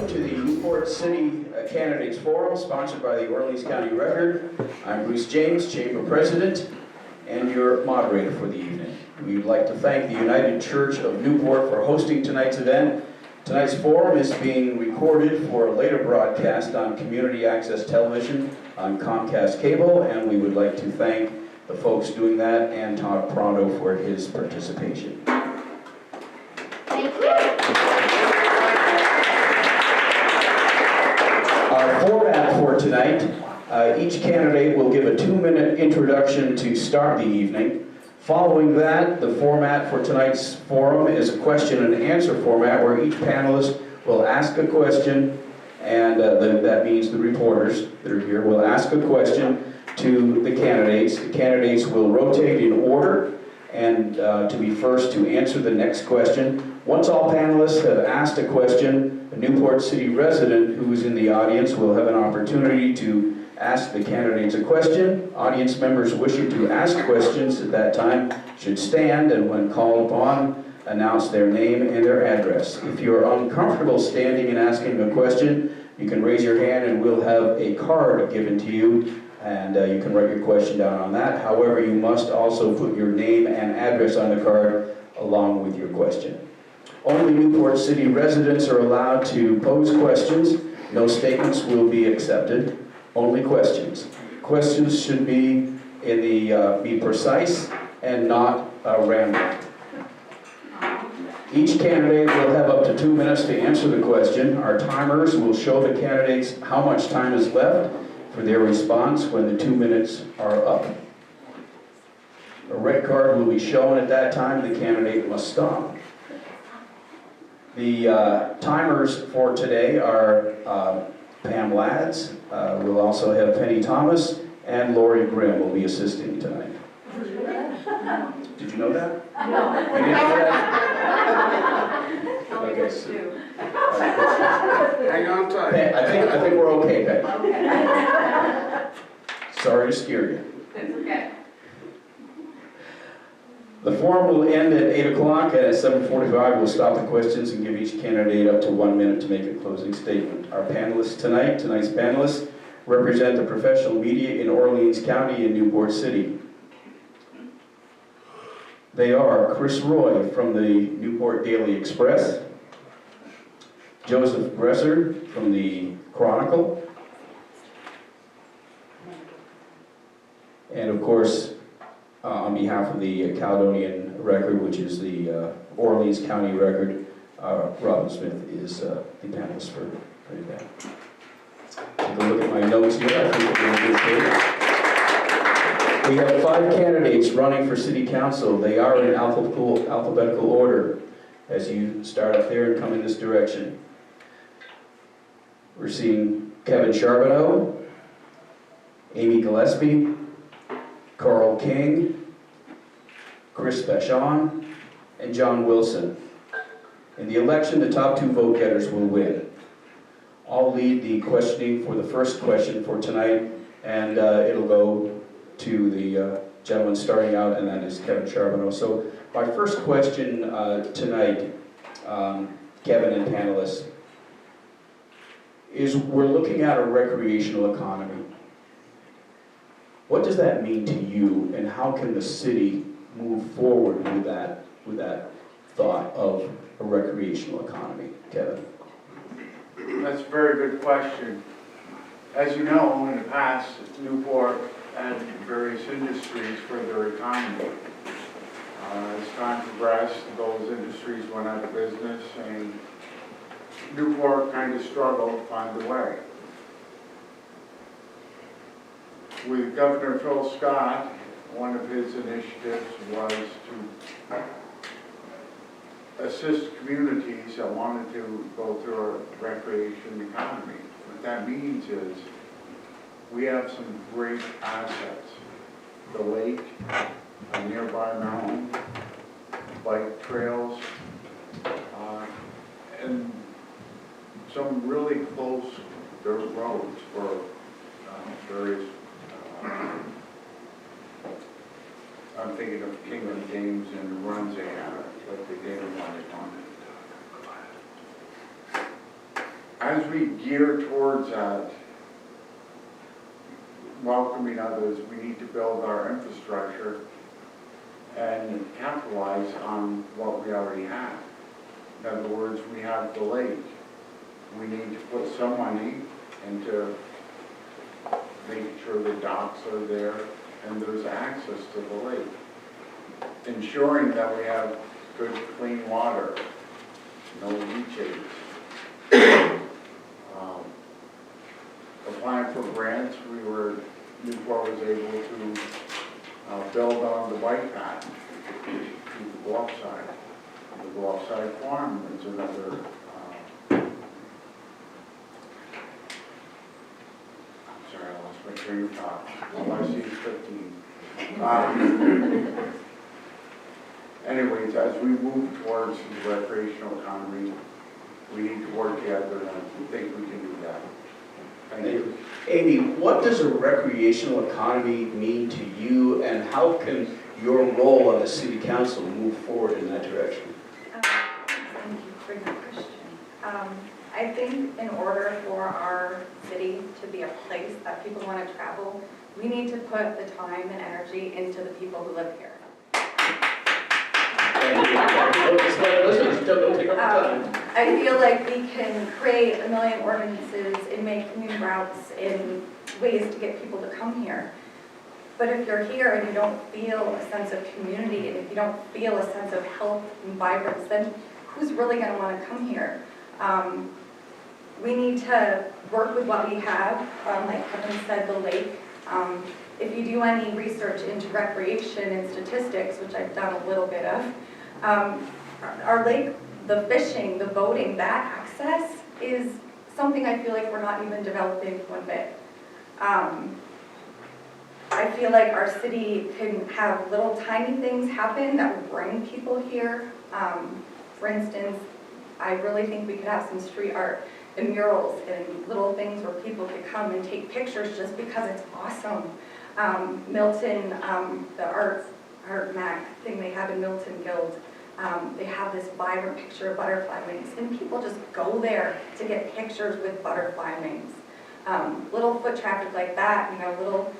to the Newport City Candidates Forum, sponsored by the Orleans County Record. I'm Bruce James, Chamber President, and your moderator for the evening. We'd like to thank the United Church of Newport for hosting tonight's event. Tonight's forum is being recorded for a later broadcast on community access television on Comcast Cable, and we would like to thank the folks doing that and Todd Pronto for his participation. Thank you. Our format for tonight, each candidate will give a 2-minute introduction to start the evening. Following that, the format for tonight's forum is a question and answer format where each panelist will ask a question, and that means the reporters that are here will ask a question to the candidates. The candidates will rotate in order and to be first to answer the next question. Once all panelists have asked a question, a Newport City resident who is in the audience will have an opportunity to ask the candidates a question. Audience members wishing to ask questions at that time should stand and, when called upon, announce their name and their address. If you are uncomfortable standing and asking a question, you can raise your hand and we'll have a card given to you, and you can write your question down on that. However, you must also put your name and address on the card along with your question. Only Newport City residents are allowed to pose questions. No statements will be accepted. Only questions. Questions should be be precise and not random. Each candidate will have up to 2 minutes to answer the question. Our timers will show the candidates how much time is left for their response when the 2 minutes are up. A red card will be shown at that time. The candidate must stop. The timers for today are Pam Lads, we'll also have Penny Thomas, and Lori Grimm will be assisting tonight. Did you know that? No. You didn't know that? Okay. So, hang on tight. I think we're okay, Penny. Okay. Sorry to scare you. It's okay. The forum will end at 8 o'clock, and at 7:45 we'll stop the questions and give each candidate up to 1 minute to make a closing statement. Our panelists tonight's panelists represent the professional media in Orleans County and Newport City. They are Chris Roy from the Newport Daily Express, Joseph Bresser from the Chronicle, and of course, on behalf of the Caledonian Record, which is the Orleans County Record, Robin Smith is the panelist for that. Take a look at my notes here. I think we're in good shape. We have 5 candidates running for City Council. They are in alphabetical order as you start up there and come in this direction. We're seeing Kevin Charboneau, Amy Gillespie, Carl King, Chris Vachon, and John Wilson. In the election, the top 2 vote getters will win. I'll lead the questioning for the first question for tonight, and it'll go to the gentleman starting out, and that is Kevin Charboneau. So my first question tonight, Kevin and panelists, is we're looking at a recreational economy. What does that mean to you, and how can the city move forward with that thought of a recreational economy? Kevin? That's a very good question. As you know, in the past, Newport had various industries for their economy. As time progressed, those industries went out of business, and Newport kind of struggled to find a way. With Governor Phil Scott, one of his initiatives was to assist communities that wanted to go through a recreation economy. What that means is we have some great assets. The lake, a nearby mountain, bike trails, and some really close dirt roads for various I'm thinking of King and James and runs they have, like the game one they wanted. I as we gear towards that, welcoming others, we need to build our infrastructure and capitalize on what we already have. In other words, we have the lake. We need to put some money into making sure the docks are there and there's access to the lake. Ensuring that we have good, clean water, no leachates. Applying for grants, Newport was able to build on the bike path to the Gillespie. The Gillespie Farm is another, I'm sorry, I lost my train of thought. All I see is 15. Anyways, as we move towards the recreational economy, we need to work together, and I think we can do that. Thank you. Amy, what does a recreational economy mean to you, and how can your role on the city council move forward in that direction? Thank you for your question. I think in order for our city to be a place that people want to travel, we need to put the time and energy into the people who live here. I feel like we can create a million ordinances and make new routes and ways to get people to come here. But if you're here and you don't feel a sense of community, and if you don't feel a sense of health and vibrance, then who's really going to want to come here? We need to work with what we have, like Kevin said, the lake. If you do any research into recreation and statistics, which I've done a little bit of, our lake, the fishing, the boating, that access is something I feel like we're not even developing one bit. I feel like our city can have little tiny things happen that will bring people here. For instance, I really think we could have some street art and murals and little things where people could come and take pictures just because it's awesome. Milton, the art mag thing they have in Milton Guild, they have this vibrant picture of butterfly wings, and people just go there to get pictures with butterfly wings. Little foot traffic like that, little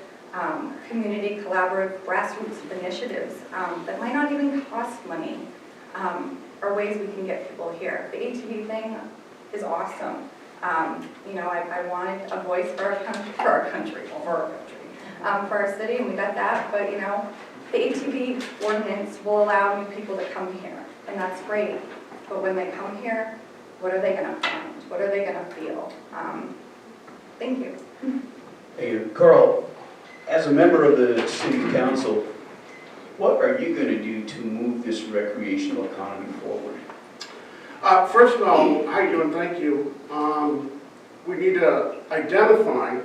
community collaborative grassroots initiatives that might not even cost money are ways we can get people here. The ATV thing is awesome. I wanted a voice for our country, for our city, and we got that, but the ATV ordinance will allow new people to come here, and that's great. But when they come here, what are they going to find? What are they going to feel? Thank you. Hey, Carl, as a member of the city council, what are you going to do to move this recreational economy forward? First of all, how you doing? Thank you. We need to identify,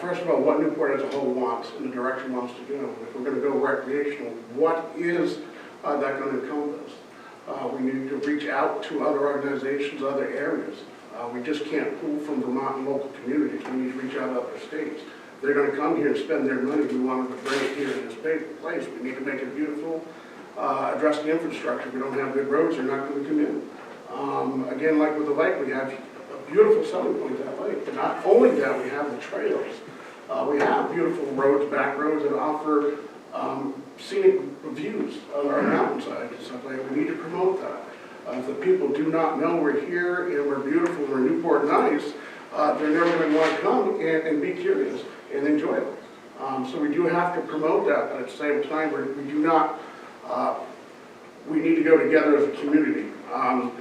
first of all, what Newport as a whole wants and the direction wants to go. If we're going to go recreational, what is that going to encompass? We need to reach out to other organizations, other areas. We just can't pull from Vermont and local communities. We need to reach out to other states. If they're going to come here and spend their money, we want them to bring it here in this place. We need to make it beautiful, address the infrastructure. If we don't have good roads, they're not going to come in. Again, like with the lake, we have a beautiful selling point at that lake. But not only that, we have the trails. We have beautiful roads, back roads that offer scenic views of our mountainside and stuff like that. We need to promote that. If the people do not know we're here and we're beautiful and we're Newport nice, they're never going to want to come and be curious and enjoy it. So we do have to promote that, but at the same time, we need to go together as a community.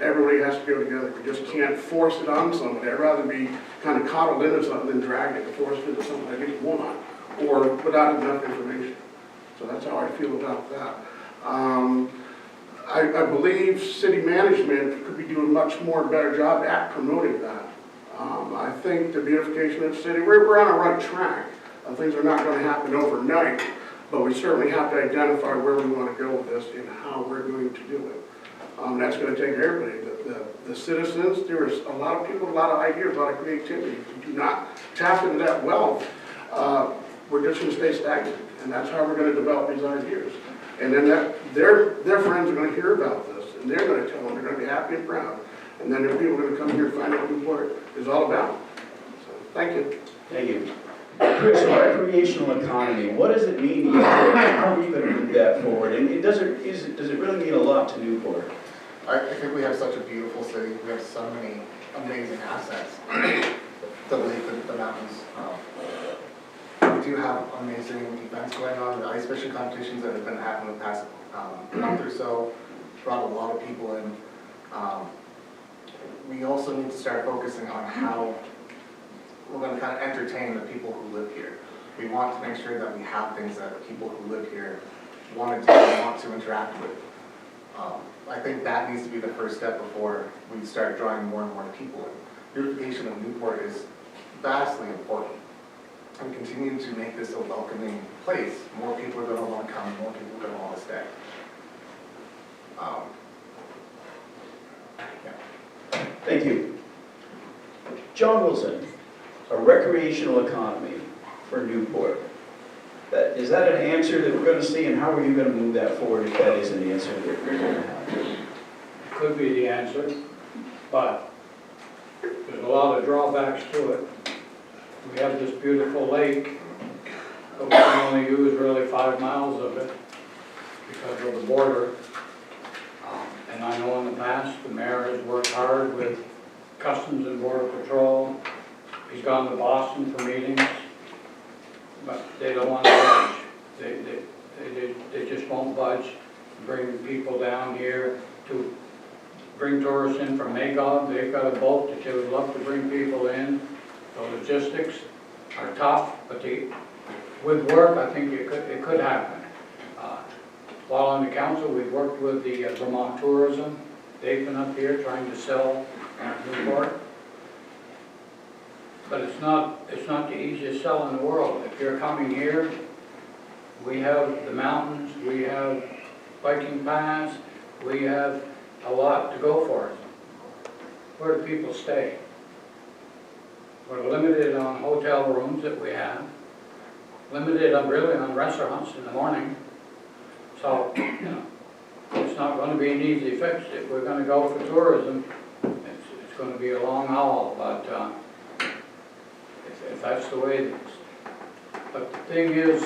Everybody has to go together. We just can't force it on somebody. I'd rather be kind of coddled into something than drag it and force it into something I didn't want or without enough information. So that's how I feel about that. I believe city management could be doing much more better job at promoting that. I think the beautification of the city, we're on a right track. Things are not going to happen overnight, but we certainly have to identify where we want to go with this and how we're going to do it. That's going to take everybody. The citizens, there's a lot of people, a lot of ideas, a lot of creativity. If we do not tap into that wealth, we're just going to stay stagnant, and that's how we're going to develop these ideas. And then their friends are going to hear about this, and they're going to tell them they're going to be happy and proud And then if people are gonna come here and find out what Newport is all about. So, thank you. Thank you. Chris, recreational economy, what does it mean to you? How are you going to move that forward? And does it really mean a lot to Newport? I think we have such a beautiful city. We have so many amazing assets. The lake, the mountains. We do have amazing events going on. The ice fishing competitions that have been happening the past month or so brought a lot of people in. We also need to start focusing on how we're going to kind of entertain the people who live here. We want to make sure that we have things that the people who live here want to do and want to interact with. I think that needs to be the first step before we start drawing more and more people in. Beautification of Newport is vastly important. And continue to make this a welcoming place. More people are going to want to come, more people are going to want to stay. Yeah. Thank you. John Wilson, a recreational economy for Newport. Is that an answer that we're going to see, and how are you going to move that forward if that is an answer that you're going to have? Could be the answer, but there's a lot of drawbacks to it. We have this beautiful lake, but we can only use really 5 miles of it because of the border. And I know in the past, the mayor has worked hard with Customs and Border Patrol. He's gone to Boston for meetings, but they don't want to budge. They just won't budge. Bring people down here to bring tourists in from Magog. They've got a boat that they would love to bring people in. The logistics are tough, but with work, I think it could happen. While on the council, we've worked with the Vermont Tourism. They've been up here trying to sell Newport. But it's not the easiest sell in the world. If you're coming here, we have the mountains, we have biking paths, we have a lot to go for. Where do people stay? We're limited on hotel rooms that we have, limited really on restaurants in the morning. So, it's not going to be an easy fix. If we're going to go for tourism, it's going to be a long haul, but if that's the way it is. But the thing is,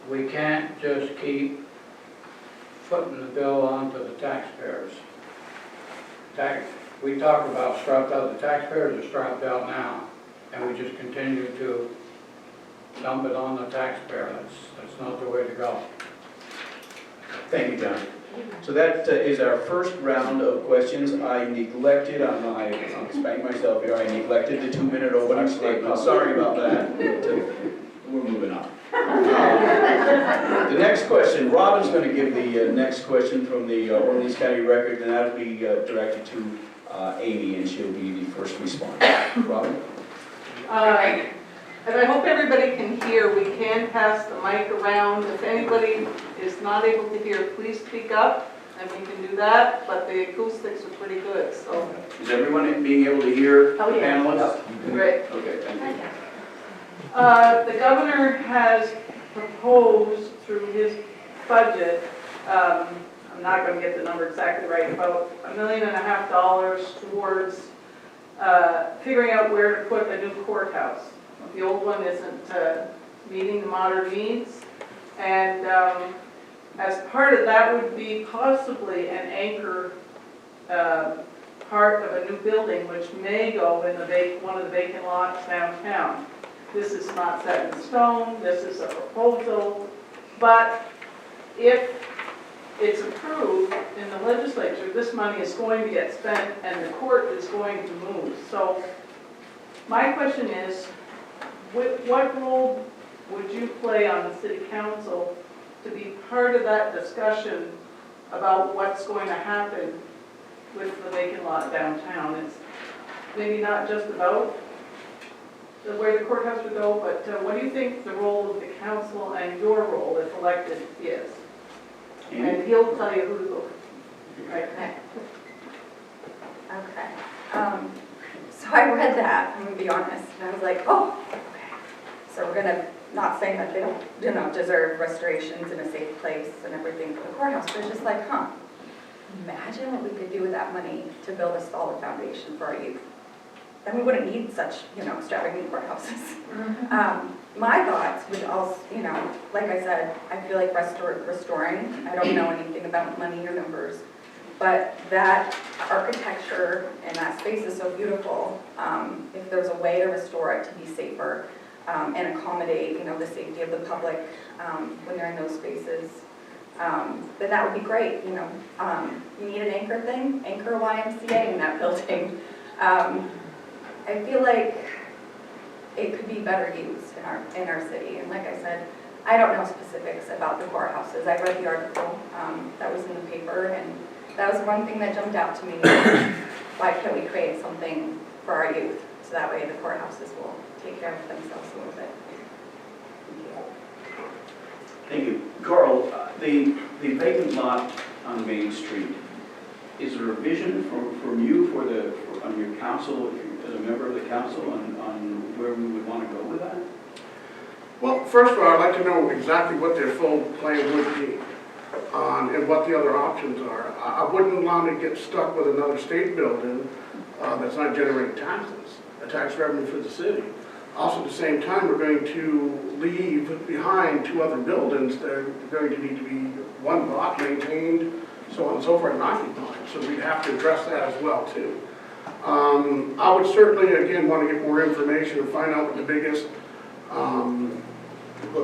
we can't just keep footing the bill onto the taxpayers. We talk about strapped out, the taxpayers are strapped out now, and we just continue to dump it on the taxpayer. That's not the way to go. Thank you, John. So that is our first round of questions. I neglected, I'm spanking myself here, I neglected the 2-minute opening statement. Sorry about that. We're moving on. The next question, Robin's going to give the next question from the Orleans County Record, and that'll be directed to Amy, and she'll be the first responder. Robin? And I hope everybody can hear. We can pass the mic around. If anybody is not able to hear, please speak up, and we can do that, but the acoustics are pretty good, so. Is everyone being able to hear Oh, the yeah. panelists? Great. Okay, thank you. The governor has proposed through his budget, I'm not going to get the number exactly right, about $1.5 million towards figuring out where to put a new courthouse. The old one isn't meeting the modern needs, and as part of that would be possibly an anchor part of a new building, which may go in one of the vacant lots downtown. This is not set in stone, this is a proposal, but if it's approved in the legislature, this money is going to get spent and the court is going to move. So my question is, what role would you play on the city council to be part of that discussion about what's going to happen with the vacant lot downtown? It's maybe not just about the way the courthouse would go, but what do you think the role of the council and your role if elected is? And he'll tell you who to vote. Right. Okay. So I read that, I'm gonna be honest, and I was like, oh, okay. So we're gonna, not saying that they don't, deserve restorations in a safe place and everything for the courthouse, but it's just like, huh. imagine what we could do with that money to build a solid foundation for our youth. Then we wouldn't need such, extravagant courthouses. My thoughts would also, like I said, I feel like restoring, I don't know anything about money or numbers, but that architecture and that space is so beautiful. If there's a way to restore it to be safer and accommodate, the safety of the public when they're in those spaces, then that would be great. You need an anchor thing, anchor YMCA in that building. I feel like it could be better used in our city. And like I said, I don't know specifics about the courthouses. I read the article that was in the paper, and that was one thing that jumped out to me. Why can't we create something for our youth so that way the courthouses will take care of themselves a little bit? Thank you. Carl, the vacant lot on Main Street, is there a vision from you on your council, as a member of the council, on where we would want to go with that? Well, first of all, I'd like to know exactly what their full plan would be and what the other options are. I wouldn't want to get stuck with another state building that's not generating taxes, a tax revenue for the city. Also, at the same time, we're going to leave behind 2 other buildings that are going to need to be one block maintained, so on and so forth, and occupied. So we'd have to address that as well, too. I would certainly, again, want to get more information and find out what the biggest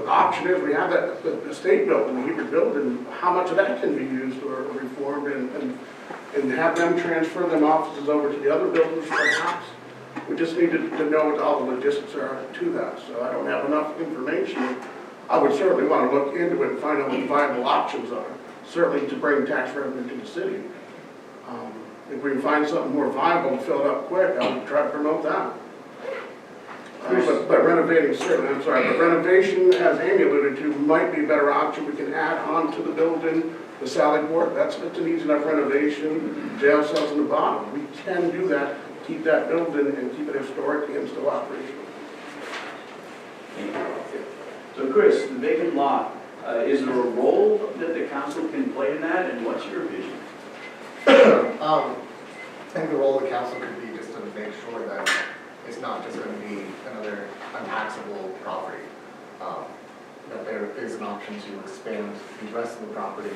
option is. We have that the state building, the Hebrew building, how much of that can be used or reformed, and have them transfer them offices over to the other buildings perhaps. We just need to know what all the logistics are to that. So I don't have enough information. I would certainly want to look into it and find out what the viable options are, certainly to bring tax revenue to the city. If we can find something more viable and fill it up quick, I would try to promote that. But renovating, certainly, I'm sorry, but renovation, as Amy alluded to, might be a better option. We can add on to the building, the Sally Port, that's an easy enough renovation, jail cells in the bottom. We can do that, keep that building and keep it historic and still operational. So Chris, the vacant lot, is there a role that the council can play in that, and what's your vision? I think the role of the council could be just to make sure that it's not just going to be another untaxable property. That there is an option to expand the rest of the property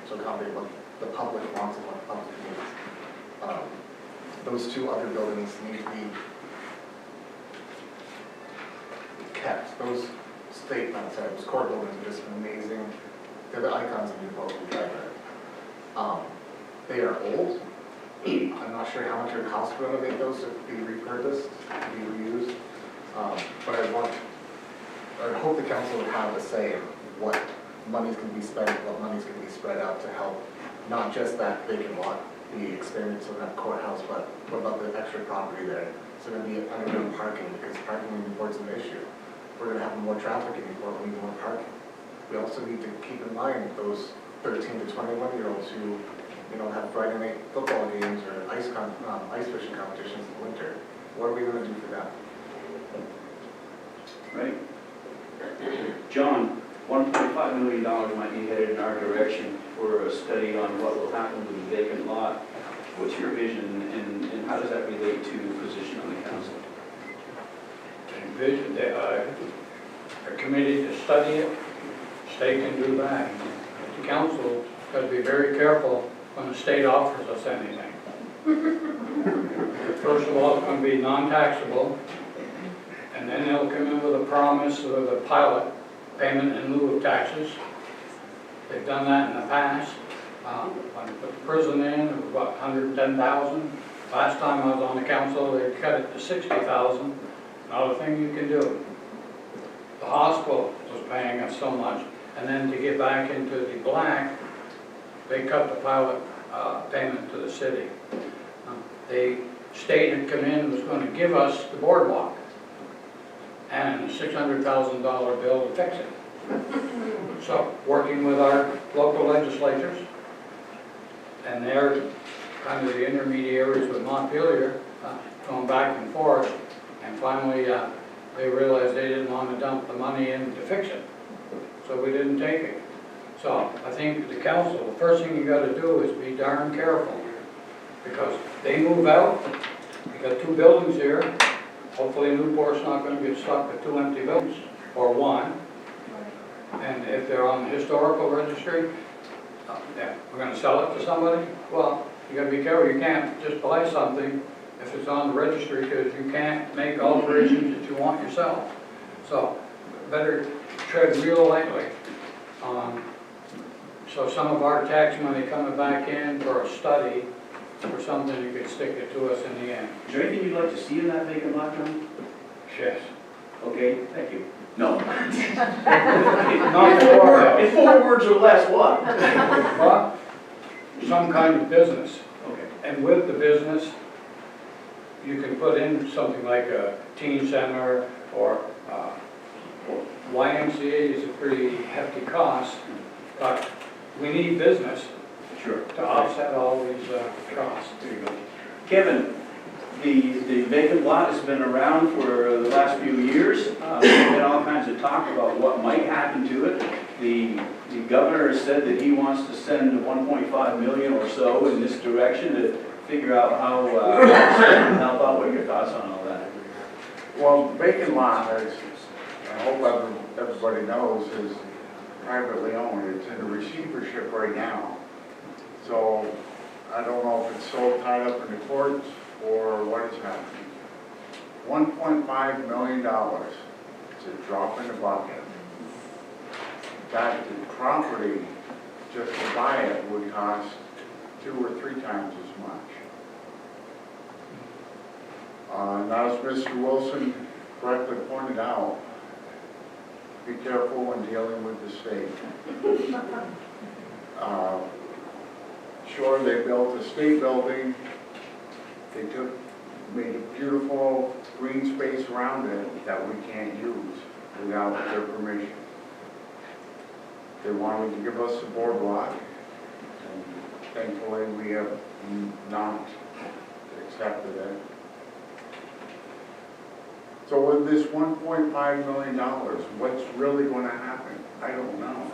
to accommodate what the public wants and what the public needs. Those 2 other buildings need to be kept. Those those core buildings are just amazing. They're the icons of Newport. We drive there. They are old. I'm not sure how much it would cost to renovate those to be repurposed, to be reused. But I hope the council would have a say in what monies can be spent, what monies can be spread out to help not just that vacant lot, the experience of that courthouse, but what about the extra property there? So there going to be underground parking, because parking in Newport's an issue. We're going to have more traffic in Newport, we need more parking. We also need to keep in mind those 13 to 21-year-olds who have Friday night football games or ice fishing competitions in the winter. What are we going to do for that? Right. John, $1.5 million might be headed in our direction for a study on what will happen with the vacant lot. What's your vision, and how does that relate to position on the council? Envision, a committee to study it, state can do that. The council got to be very careful when the state offers us anything. First of all, it's going to be non-taxable, and then they'll come in with a promise of a pilot payment in lieu of taxes. They've done that in the past. When they put the prison in, it was about $110,000. Last time I was on the council, they cut it to $60,000. Not a thing you can do. The hospital was paying us so much, and then to get back into the black, they cut the pilot payment to the city. The state had come in and was going to give us the boardwalk and a $600,000 bill to fix it. So, working with our local legislators, and they're kind of the intermediaries with Montpelier, going back and forth, and finally they realized they didn't want to dump the money in to fix it, so we didn't take it. So I think the council, the first thing you gotta do is be darn careful, because they move out, you got 2 buildings here, hopefully Newport's not gonna get stuck with 2 empty buildings, or 1. And if they're on the historical registry, yeah, we're gonna sell it to somebody? Well, you gotta be careful, you can't just buy something if it's on the registry, because you can't make alterations that you want yourself. So, better tread real lightly. So some of our tax money coming back in for a study or something, you could stick it to us in the end. Is there anything you'd like to see in that vacant lot, John? Yes. Okay, thank you. No. Not for In 4 words or less, what? but some kind of business. Okay. And with the business, you can put in something like a teen center or YMCA is a pretty hefty cost, but we need business Sure. to offset all these costs. There you go. Kevin, the vacant lot has been around for the last few years. There's been all kinds of talk about what might happen to it. The governor has said that he wants to send 1.5 million or so in this direction to figure out how to help out. What are your thoughts on all that? Well, the vacant lot, as I hope everybody knows, is privately owned. It's in a receivership right now. So I don't know if it's so tied up in the courts or what is happening. $1.5 million. It's a drop in the bucket. That the property, just to buy it, would cost 2 or 3 times as much. Now, as Mr. Wilson correctly pointed out, be careful when dealing with the state. Sure, they built a state building. They made a beautiful green space around it that we can't use without their permission. They wanted to give us a boardwalk, and thankfully we have not accepted it. So with this $1.5 million, what's really going to happen? I don't know.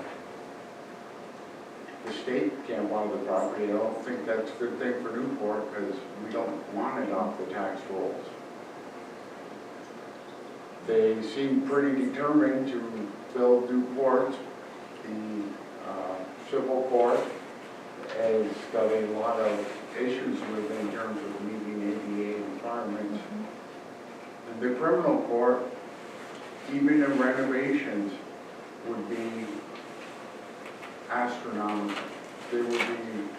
The state can't buy the property. I don't think that's a good thing for Newport because we don't want it off the tax rolls. They seem pretty determined to build Newport. The civil court has got a lot of issues with it in terms of meeting ADA requirements. And the criminal court, even the renovations would be astronomical. They would be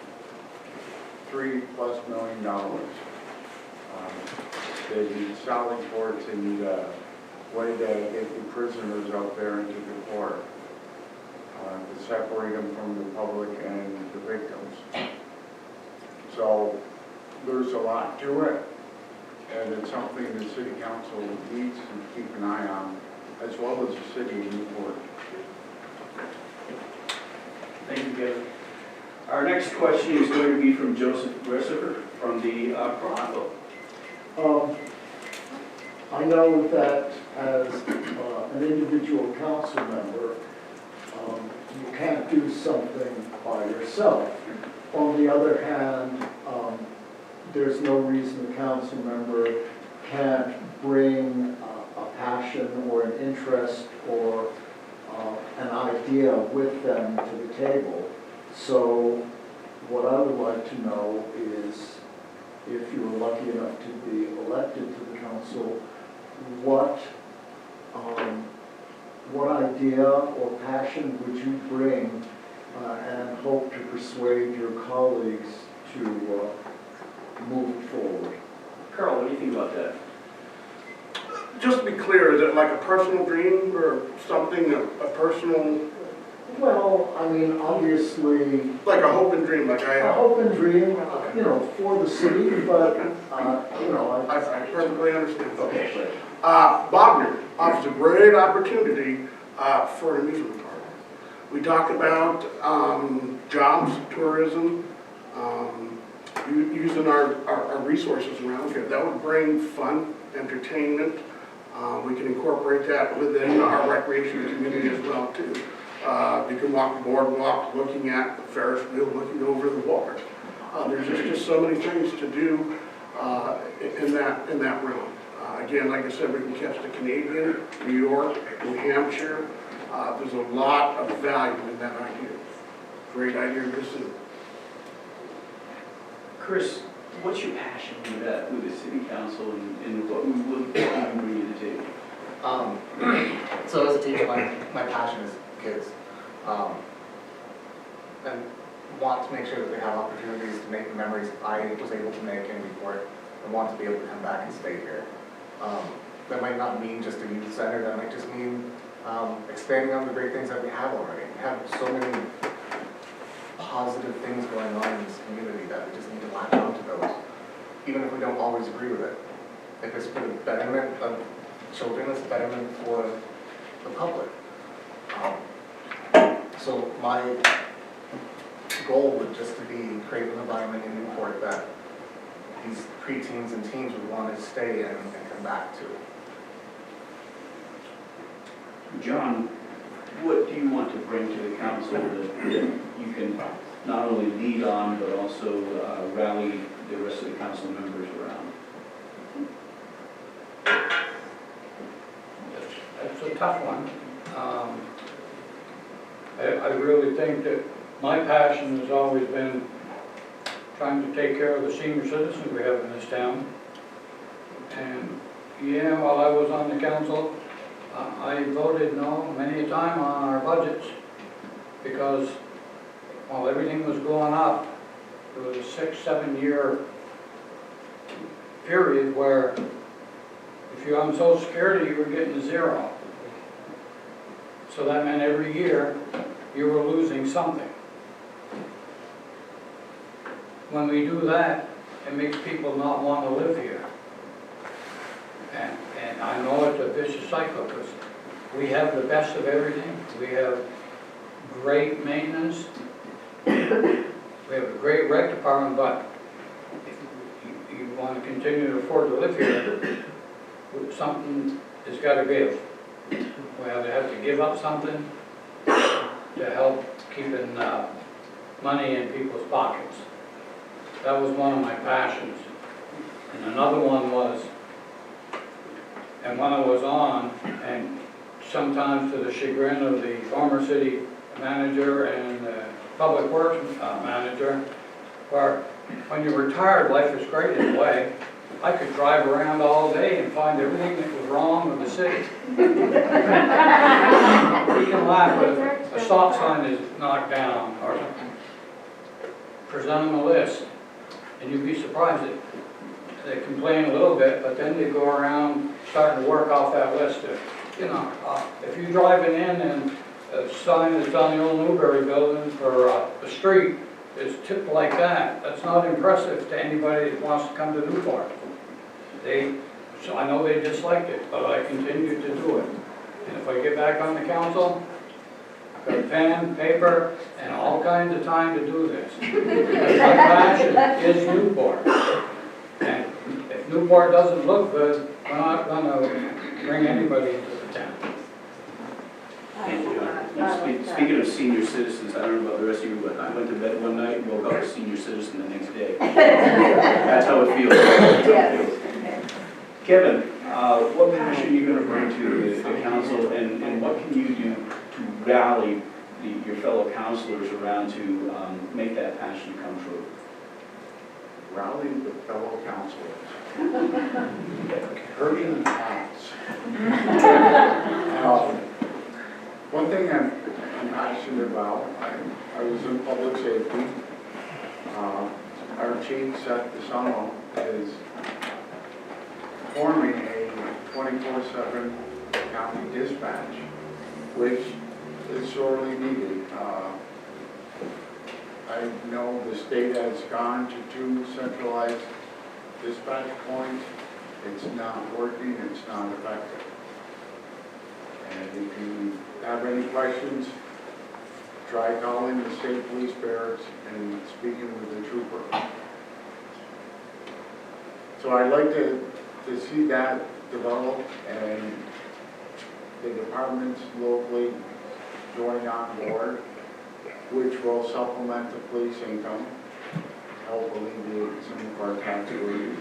$3+ million. They need solid courts and way to get the prisoners out there into the court, to separate them from the public and the victims. So there's a lot to it, and it's something the city council needs to keep an eye on, as well as the city of Newport. Thank you, Kevin. Our next question is going to be from Joseph Gressifer from the Chronicle. I know that as an individual council member, you can't do something by yourself. On the other hand, there's no reason a council member can't bring a passion or an interest or an idea with them to the table. So what I would like to know is, if you were lucky enough to be elected to the council, what idea or passion would you bring and hope to persuade your colleagues to move forward? Carl, what do you think about that? Just to be clear, is it like a personal dream or something, a personal, Well, I mean, obviously, like a hope and dream, like I a have? hope and dream, for the city, but, I perfectly understand. Okay, great. Bogner offers a great opportunity for an amusement park. We talk about jobs, tourism, using our resources around here. That would bring fun, entertainment. We can incorporate that within our recreation community as well too. You can walk the boardwalk looking at the Ferris wheel, looking over the water. There's just so many things to do in that realm. Again, like I said, we can catch the Canadian, New York, New Hampshire. There's a lot of value in that idea. Great idea to pursue. Chris, what's your passion with the city council and what we will bring you to the table? So as a teacher, my passion is kids. And want to make sure that they have opportunities to make the memories I was able to make in Newport and want to be able to come back and stay here. That might not mean just a youth center, that might just mean expanding on the great things that we have already. We have so many positive things going on in this community that we just need to latch onto those, even if we don't always agree with it. If it's for the betterment of children, it's betterment for the public. So my goal would just to be create an environment in Newport that these preteens and teens would want to stay in and come back to. John, what do you want to bring to the council that you can not only lead on, but also rally the rest of the council members around? That's a tough one. I really think that my passion has always been trying to take care of the senior citizens we have in this town. And yeah, while I was on the council, I voted no many a time on our budgets because while everything was going up, there was a 6-7 year period where if you're on Social Security, you were getting 0. So that meant every year you were losing something. When we do that, it makes people not want to live here. And I know it's a vicious cycle because we have the best of everything. We have great maintenance. We have a great rec department, but if you want to continue to afford to live here, something has got to give. We either have to give up something to help keeping money in people's pockets. That was one of my passions. And another one was, and when I was on, and sometimes to the chagrin of the former city manager and the public works manager, where when you're retired, life is great in a way. I could drive around all day and find everything that was wrong with the city. We can laugh if a stop sign is knocked down or present them a list. And you'd be surprised that they complain a little bit, but then they go around starting to work off that list. You know, if you're driving in and a sign that's on the old Newberry building for a street is tipped like that, that's not impressive to anybody that wants to come to Newport. So I know they disliked it, but I continued to do it. And if I get back on the council, I've got pen, paper, and all kinds of time to do this. My passion is Newport. And if Newport doesn't look good, we're not going to bring anybody into the town. Thank you, John. Speaking of senior citizens, I don't know about the rest of you, but I went to bed one night and woke up a senior citizen the next day. That's how it feels. Yes. Kevin, what passion are you going to bring to the council, and what can you do to rally your fellow councilors around to make that passion come true? Rally the fellow councilors. Hurting hearts. One thing I'm passionate about, I was in public safety. Our chief, Seth DeSano, is forming a 24/7 county dispatch, which is sorely needed. I know the state has gone to 2 centralized dispatch points. It's not working, it's not effective. And if you have any questions, try calling the state police barracks and speaking with the trooper. So I'd like to see that develop, and the departments locally join on board, which will supplement the police income, help alleviate some of our tax burden.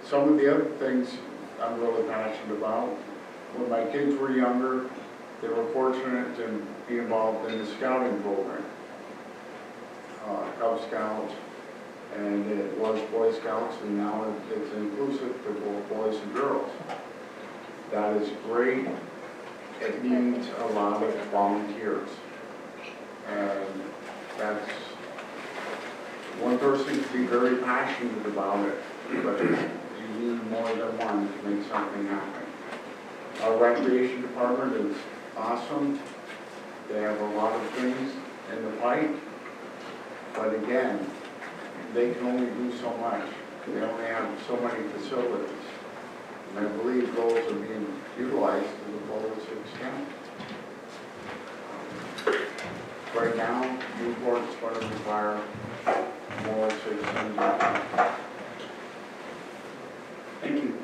Some of the other things I'm really passionate about, when my kids were younger, they were fortunate to be involved in the scouting program. Cub Scouts, and it was Boy Scouts, and now it's inclusive for both boys and girls. That is great. It needs a lot of volunteers. And that's, one person can be very passionate about it, but you need more than one to make something happen. Our recreation department is awesome. They have a lot of things in the pipe, but again, they can only do so much. They only have so many facilities. And I believe those are being utilized to the fullest extent. Right now, Newport's going to require more citizens. Thank you.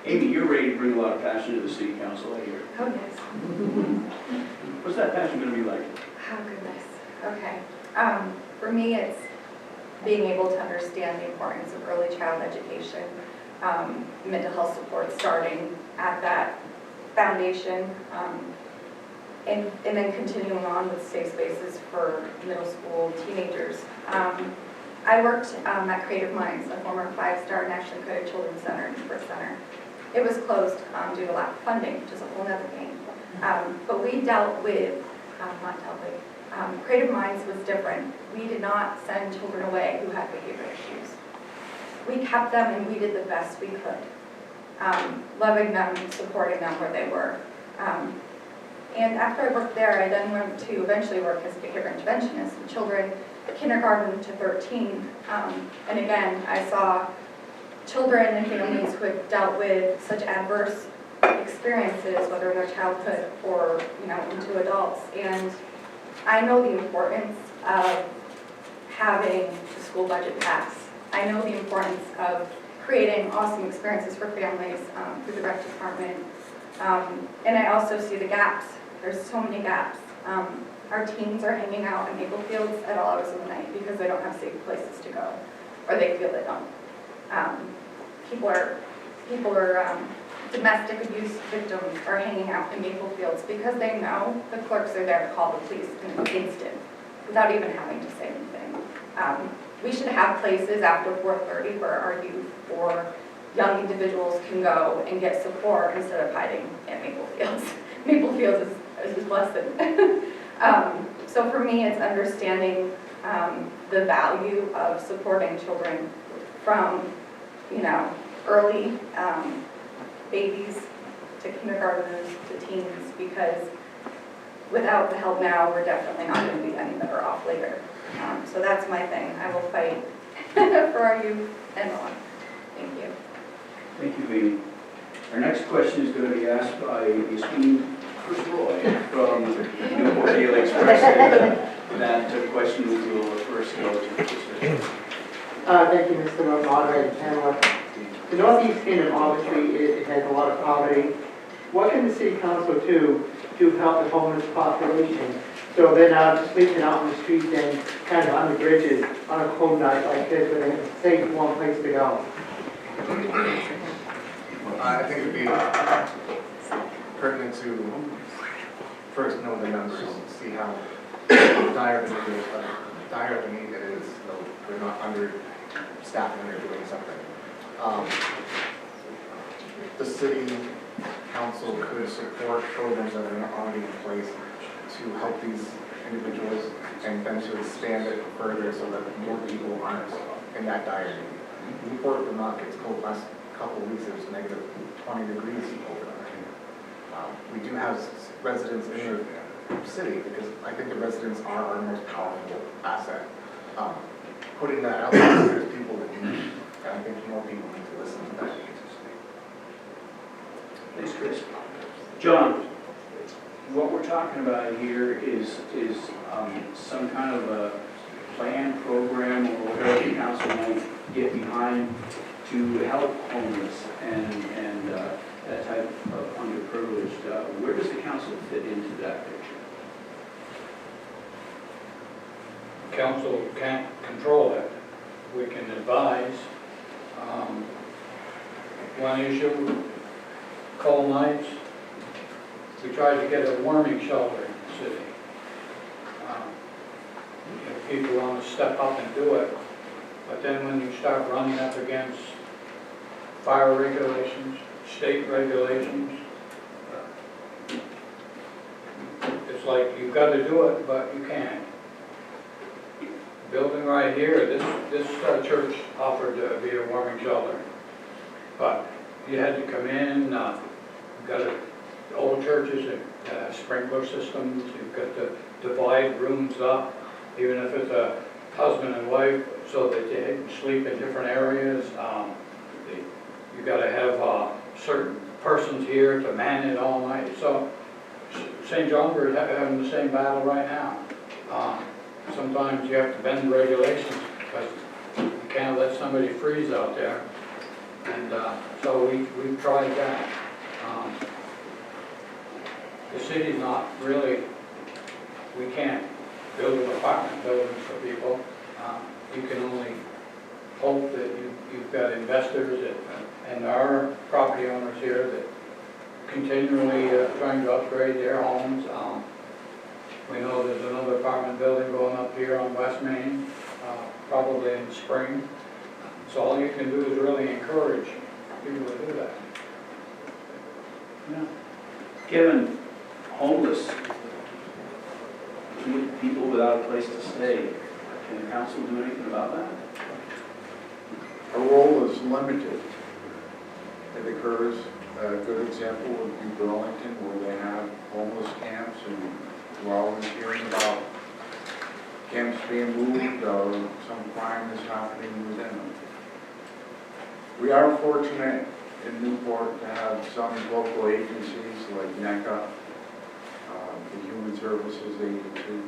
Amy, you're ready to bring a lot of passion to the city council, I hear. Oh, yes. What's that passion going to be like? Oh, goodness. Okay. For me, it's being able to understand the importance of early child education, mental health support starting at that foundation, and then continuing on with safe spaces for middle school teenagers. I worked at Creative Minds, a former 5-star nationally accredited children's center, Newport Center. It was closed due to lack of funding, which is a whole other game. But we dealt with, Creative Minds was different. We did not send children away who had behavior issues. We kept them and we did the best we could, loving them, supporting them where they were. And after I worked there, I then went to eventually work as a behavior interventionist with children kindergarten to 13. And again, I saw children and families who had dealt with such adverse experiences, whether in their childhood or into adults. And I know the importance of having the school budget pass. I know the importance of creating awesome experiences for families through the rec department. And I also see the gaps. There's so many gaps. Our teens are hanging out in Maple Fields at all hours of the night because they don't have safe places to go, or they feel they don't. People are domestic abuse victims are hanging out in Maple Fields because they know the clerks are there to call the police in an instant without even having to say anything. We should have places after 4:30 where our youth or young individuals can go and get support instead of hiding at Maple Fields. Maple Fields is blessed. So for me, it's understanding the value of supporting children from, early babies to kindergartners to teens, because without the help now, we're definitely not going to be any better off later. So that's my thing. I will fight for our youth and on. Thank you. Thank you, Amy. Our next question is going to be asked by the esteemed Chris Roy from Newport Daily Express. That question will first go to Chris. Thank you, Mr. Moderator and panelists. The northeast end of Albert Street, it has a lot of poverty. What can the city council do to help the homeless population so they're not sleeping out in the streets and kind of on the bridges on a cold night like this, where they have a safe, warm place to go? I think it'd be pertinent to first know the numbers, see how dire the need it is. So we're not understaffing or doing something. The city council could support programs that are already in place to help these individuals and then to expand it further so that more people aren't in that dire need. Newport, Vermont gets cold last couple of weeks. It was negative 20 degrees over there. We do have residents in the city because I think the residents are our most powerful asset. Putting that out there, there's people that need, and I think more people need to listen to that. Thanks, Chris. John, what we're talking about here is some kind of a plan, program, or whatever the council might get behind to help homeless and that type of underprivileged privileged, where does the council fit into that picture? Council can't control it. We can advise. One issue, cold nights, we tried to get a warming shelter in the city. If people want to step up and do it, but then when you start running up against fire regulations, state regulations, it's like you've got to do it, but you can't. Building right here, this church offered to be a warming shelter, but you had to come in. You've got the old churches that have sprinkler systems. You've got to divide rooms up, even if it's a husband and wife, so that they can sleep in different areas. You've got to have certain persons here to man it all night. So St. John, we're having the same battle right now. Sometimes you have to bend regulations because you can't let somebody freeze out there. And so we've tried that. The city's not really, we can't build apartment buildings for people. You can only hope that you've got investors and our property owners here that continually trying to upgrade their homes. We know there's another apartment building going up here on West Main, probably in the spring. So all you can do is really encourage people to do that. Yeah. Kevin, homeless, people without a place to stay. Can the council do anything about that? Our role is limited. It occurs, a good example would be Burlington, where they have homeless camps, and we're always hearing about camps being moved or some crime is happening within them. We are fortunate in Newport to have some local agencies like NEK-TV, the Human Services Agency.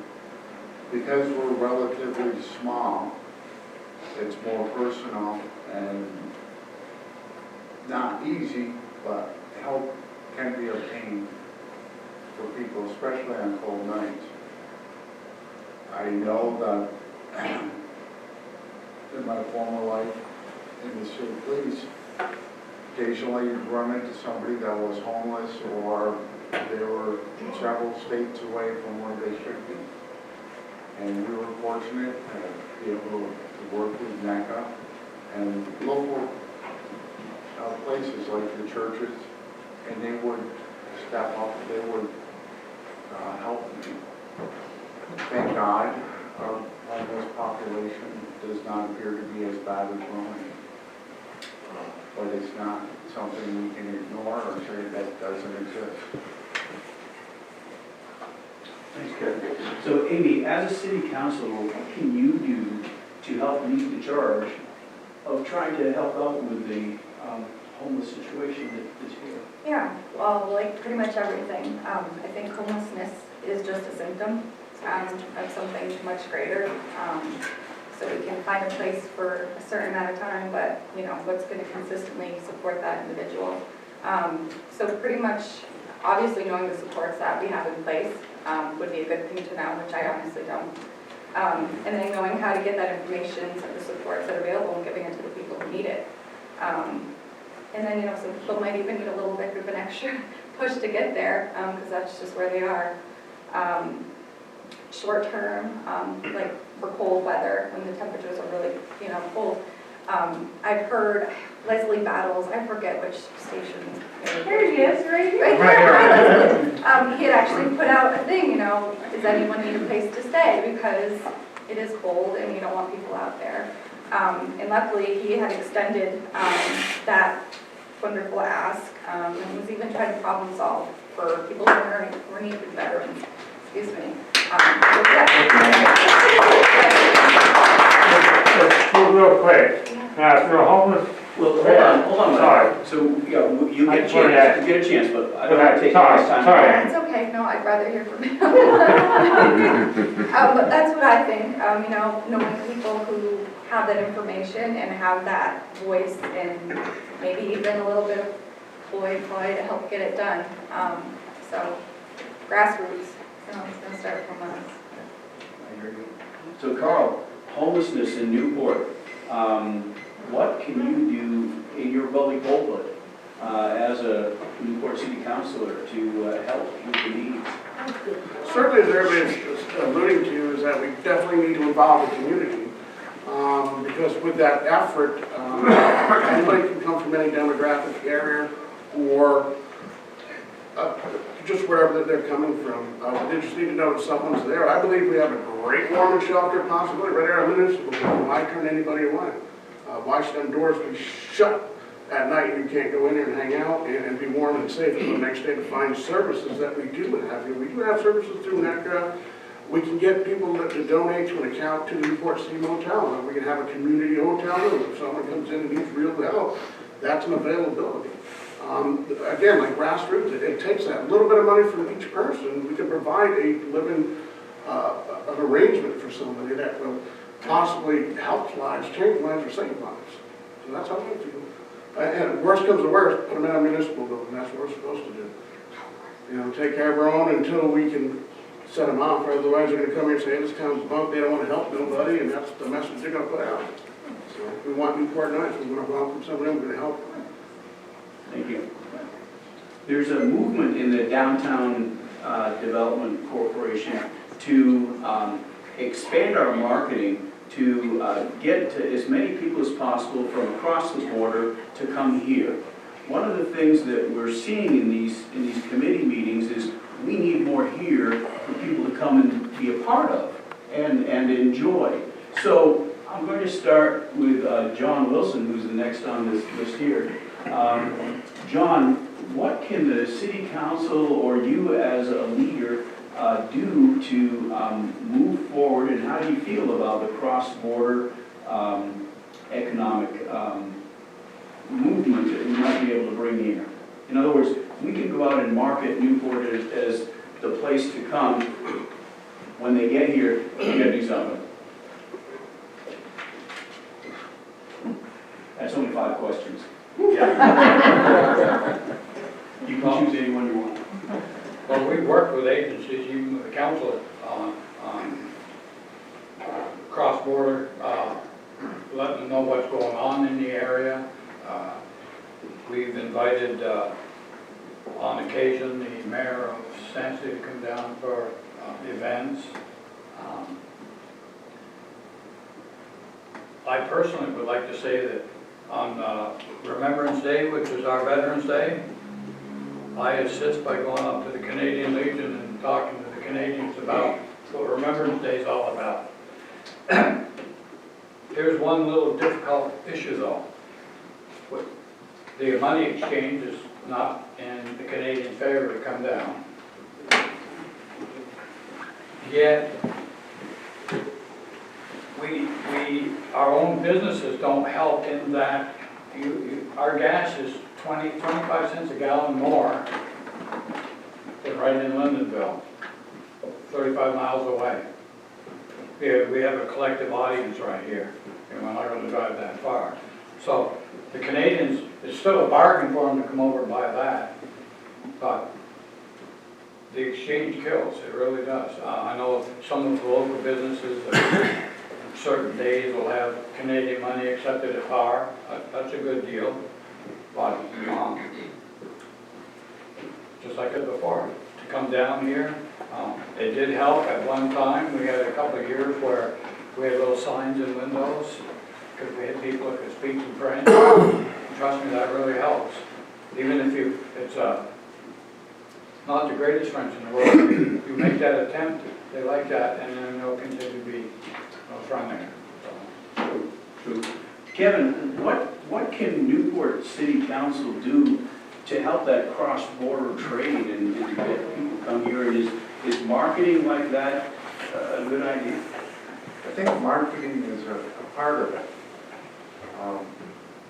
Because we're relatively small, it's more personal and not easy, but help can be obtained for people, especially on cold nights. I know that in my former life in the city police, occasionally you'd run into somebody that was homeless or they were several states away from where they should be. And we were fortunate to be able to work with NEK-TV and local places like the churches, and they would step up, they would help me. Thank God, our homeless population does not appear to be as bad as Roman. But it's not something we can ignore or say that doesn't exist. Thanks, Kevin. So, Amy, as a city councilor, what can you do to help lead the charge of trying to help out with the homeless situation that is here? Yeah, well, like pretty much everything. I think homelessness is just a symptom of something much greater. So we can find a place for a certain amount of time, but you know, what's going to consistently support that individual. So pretty much, obviously knowing the supports that we have in place would be a good thing to know, which I honestly don't. And then knowing how to get that information to the supports that are available and giving it to the people who need it. And then, you know, some people might even need a little bit of an extra push to get there, because that's just where they are. Short term, like for cold weather, when the temperatures are really, you know, cold. I've heard Leslie Battles, I forget which station. There he is, right here. Right there, hi Leslie. He had actually put out a thing, you know, does anyone need a place to stay? Because it is cold and you don't want people out there. And luckily, he had extended that wonderful ask, and was even trying to problem solve for people who were needed veterans. Excuse me. Real quick, now if you're homeless, Well, hold on. Sorry. So, yeah, you get a chance, but I don't want to take Sorry, this time. sorry. That's okay, no, I'd rather hear from him. But that's what I think, you know, knowing people who have that information and have that voice and maybe even a little bit of Floyd probably to help get it done. So grassroots, it's gonna start from us. I hear you. So Carl, homelessness in Newport, what can you do in your public pulpit as a Newport City Councilor to help with the needs? Certainly, as everybody's alluding to, is that we definitely need to involve the community. Because with that effort, anybody can come from any demographic area or just wherever they're coming from. They just need to know that someone's there. I believe we have a great warming shelter possibly right there at Municipal. Why turn anybody away? Why should them doors be shut at night and you can't go in there and hang out and be warm and safe for the next day to find services that we do have here? We do have services through NEK. We can get people to donate to an account to the Newport City Motel, and we can have a community hotel room. If someone comes in and needs real help, that's an availability. Again, like grassroots, it takes that little bit of money from each person. We can provide a living, an arrangement for somebody that will possibly help lives, change lives, or save lives. So that's how we feel. And worst comes to worst, put them in a municipal building. That's what we're supposed to do. You know, take care of our own until we can set them off. Otherwise, they're going to come here and say, hey, this town's bunk. They don't want to help nobody, and that's the message they're going to put out. So if we want Newport nice, we want to welcome somebody, we're going to help. Thank you. There's a movement in the Downtown Development Corporation to expand our marketing to get to as many people as possible from across the border to come here. One of the things that we're seeing in these committee meetings is we need more here for people to come and be a part of and enjoy. So I'm going to start with John Wilson, who's the next on this list here. John, what can the City Council or you as a leader do to move forward, and how do you feel about the cross-border economic movement that we might be able to bring here? In other words, we can go out and market Newport as the place to come. When they get here, we gotta do something. That's only 5 questions. Yeah. You can choose anyone you want. Well, we've worked with agencies, even with the council, on cross-border, letting them know what's going on in the area. We've invited, on occasion, the mayor of Stanley to come down for events. I personally would like to say that on Remembrance Day, which is our Veterans Day, I assist by going up to the Canadian Legion and talking to the Canadians about what Remembrance Day is all about. There's one little difficult issue though. The money exchange is not in the Canadian favor to come down. Yet, our own businesses don't help in that our gas is 25 cents a gallon more than right in Lindenville, 35 miles away. We have a collective audience right here, and we're not going to drive that far. So the Canadians, it's still a bargain for them to come over and buy that, but the exchange kills, it really does. I know some of the local businesses that certain days will have Canadian money accepted at par. That's a good deal. But just like it before, to come down here, it did help at one time. We had a couple of years where we had little signs in windows because we had people that could speak some French. Trust me, that really helps. Even if it's not the greatest French in the world, you make that attempt, they like that, and then they'll continue to be friendly. True. Kevin, what can Newport City Council do to help that cross-border trade and to get people come here? And is marketing like that a good idea? I think marketing is a part of it.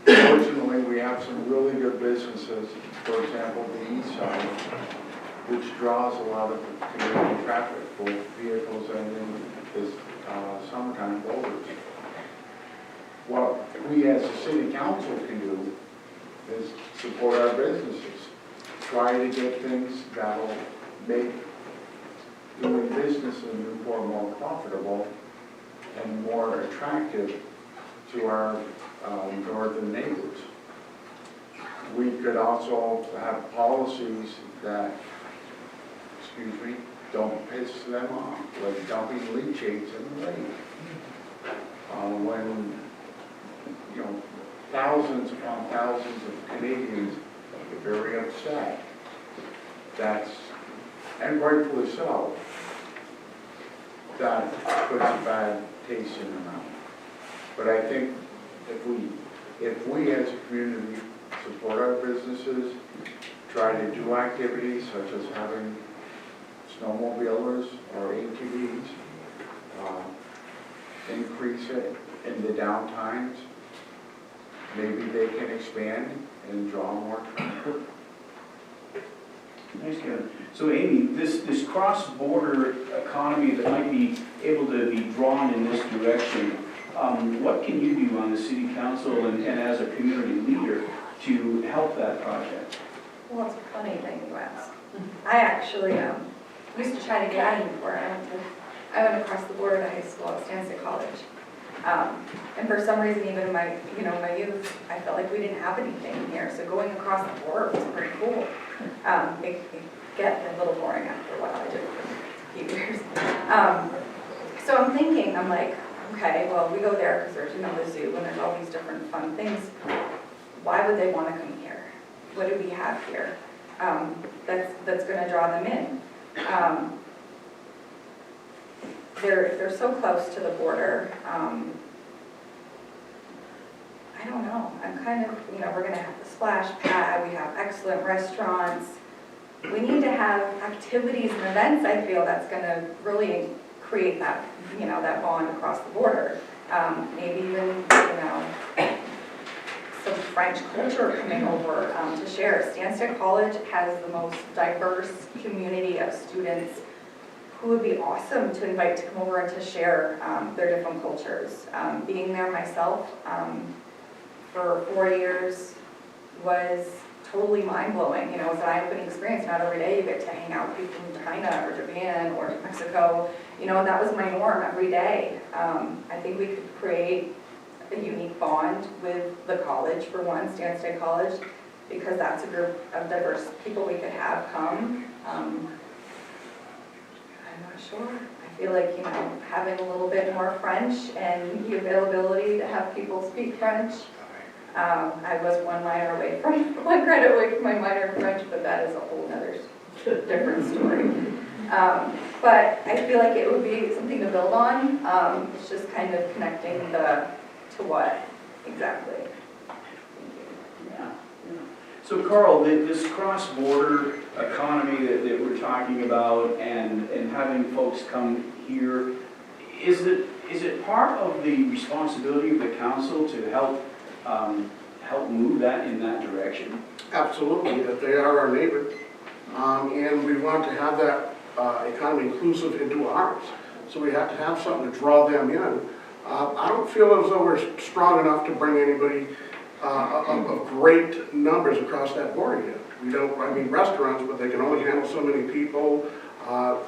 Fortunately, we have some really good businesses, for example, the east side, which draws a lot of Canadian traffic, both vehicles and in this summertime boaters. What we as a city council can do is support our businesses. Try to get things that'll make doing business in Newport more profitable and more attractive to our northern neighbors. We could also have policies that, don't piss them off, like dumping leachates in the lake. When, thousands upon thousands of Canadians get very upset, and rightfully so, that puts a bad taste in their mouth. But I think if we as a community support our businesses, try to do activities such as having snowmobilers or ATVs, increase it in the downtimes, maybe they can expand and draw more traffic. Thanks, Kevin. So Amy, this cross-border economy that might be able to be drawn in this direction, what can you do on the city council and as a community leader to help that project? Well, it's a funny thing you ask. I actually used to try to get out of Newport. I went across the border to high school at Stansted College. And for some reason, even in my youth, I felt like we didn't have anything here. So going across the border was pretty cool. It get a little boring after a while. I did it for a few years. So I'm thinking, I'm like, okay, well, we go there because there's, the zoo and there's all these different fun things. Why would they want to come here? What do we have here that's going to draw them in? They're so close to the border. I don't know. I'm kind of, we're going to have the splash pad. We have excellent restaurants. We need to have activities and events, I feel, that's going to really create that, that bond across the border. Maybe even, some French culture coming over to share. Stansted College has the most diverse community of students who would be awesome to invite to come over and to share their different cultures. Being there myself for 4 years was totally mind-blowing. It was an eye-opening experience. Not every day you get to hang out with people from China or Japan or Mexico. And that was my norm every day. I think we could create a unique bond with the college, for one, Stansted College, because that's a group of diverse people we could have come. I'm not sure. I feel like, having a little bit more French and the availability to have people speak French. I was one credit away from my minor in French, but that is a whole other different story. But I feel like it would be something to build on. It's just kind of connecting to what exactly. Yeah. So Carl, this cross-border economy that we're talking about and having folks come here, is it part of the responsibility of the council to help move that in that direction? Absolutely, that they are our neighbor. And we want to have that economy inclusive into ours. So we have to have something to draw them in. I don't feel as though we're strong enough to bring anybody of great numbers across that border yet. We don't, restaurants, but they can only handle so many people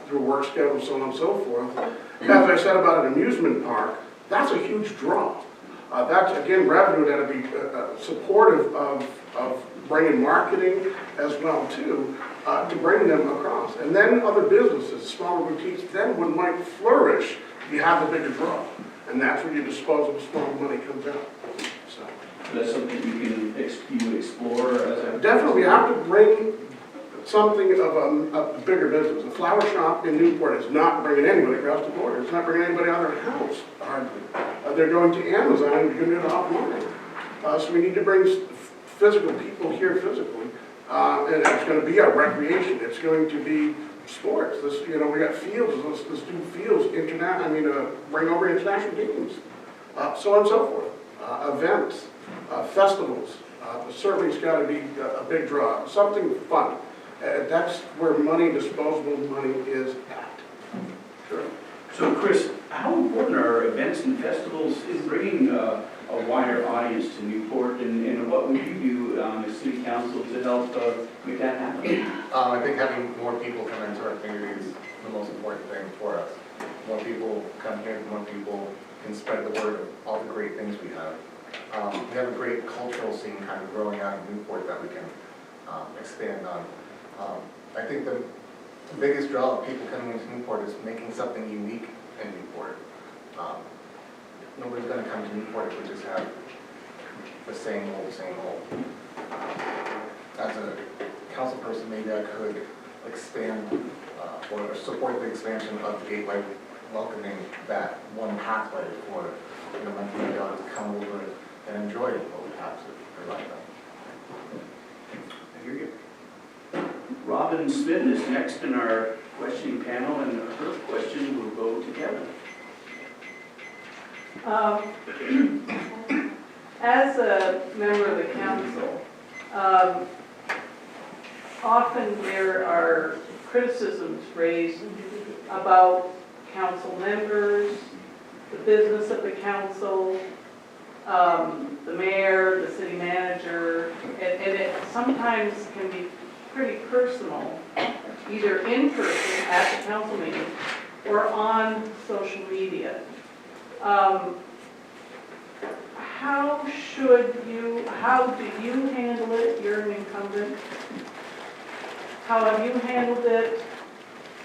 through work schedules, so on and so forth. As I said about an amusement park, that's a huge draw. That's, again, revenue that would be supportive of bringing marketing as well, too, to bring them across. And then other businesses, smaller boutiques, then one might flourish if you have the bigger draw. And that's where your disposable small money comes out. So that's something you explore as a... Definitely, we have to bring something of a bigger business. A flower shop in Newport is not bringing anybody across the border. It's not bringing anybody out of their house, hardly. They're going to Amazon and doing it offline. So we need to bring physical people here physically. And it's going to be our recreation. It's going to be sports. We got fields. Let's do fields, bring over international teams. So on and so forth. Events, festivals. Certainly it's got to be a big draw. Something fun. That's where disposable money is at. Sure. So Chris, how important are events and festivals in bringing a wider audience to Newport, and what would you do as city council to help make that happen? I think having more people come into our community is the most important thing for us. More people come here, more people can spread the word of all the great things we have. We have a great cultural scene kind of growing out in Newport that we can expand on. I think the biggest draw of people coming into Newport is making something unique in Newport. Nobody's going to come to Newport if we just have the same old, same old. As a council person, maybe I could expand or support the expansion of the gateway, welcoming that one pathway for my community to come over and enjoy what we have to provide them. I hear you. Robin Smith is next in our questioning panel, and her question will go to Kevin. As a member of the council, often there are criticisms raised about council members, the business of the council, the mayor, the city manager, and it sometimes can be pretty personal, either in person at the council meeting or on social media. How do you handle it? You're an incumbent. How have you handled it?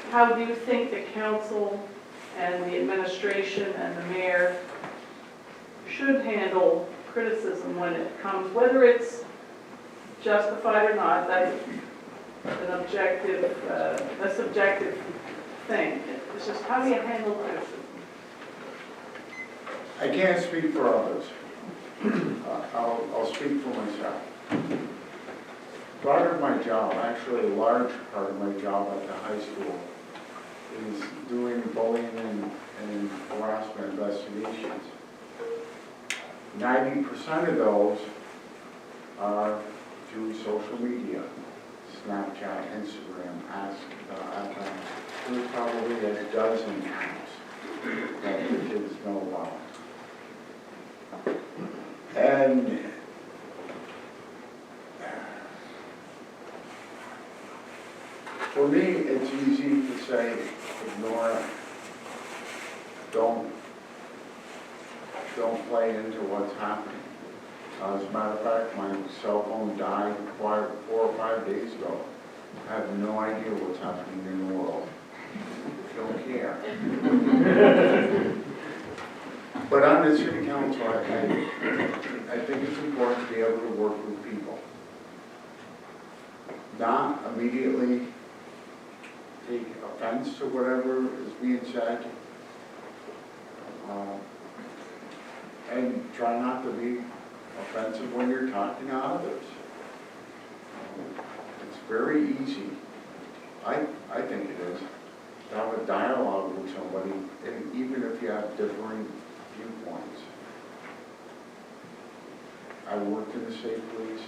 How do you think the council and the administration and the mayor should handle criticism when it comes, whether it's justified or not? That's an objective, a subjective thing. It's just how do you handle criticism? I can't speak for others. I'll speak for myself. Part of my job, actually a large part of my job at the high school, is doing bullying and harassment investigations. 90% of those are through social media, Snapchat, Instagram, there's probably a dozen apps that the kids know about. And for me, it's easy to say, ignore it. Don't play into what's happening. As a matter of fact, my cell phone died 4 or 5 days ago. I have no idea what's happening in the world. Don't care. But on the city council, I think it's important to be able to work with people. Not immediately take offense to whatever is being said. And try not to be offensive when you're talking to others. It's very easy, I think it is, to have a dialogue with somebody, and even if you have differing viewpoints. I worked in the state police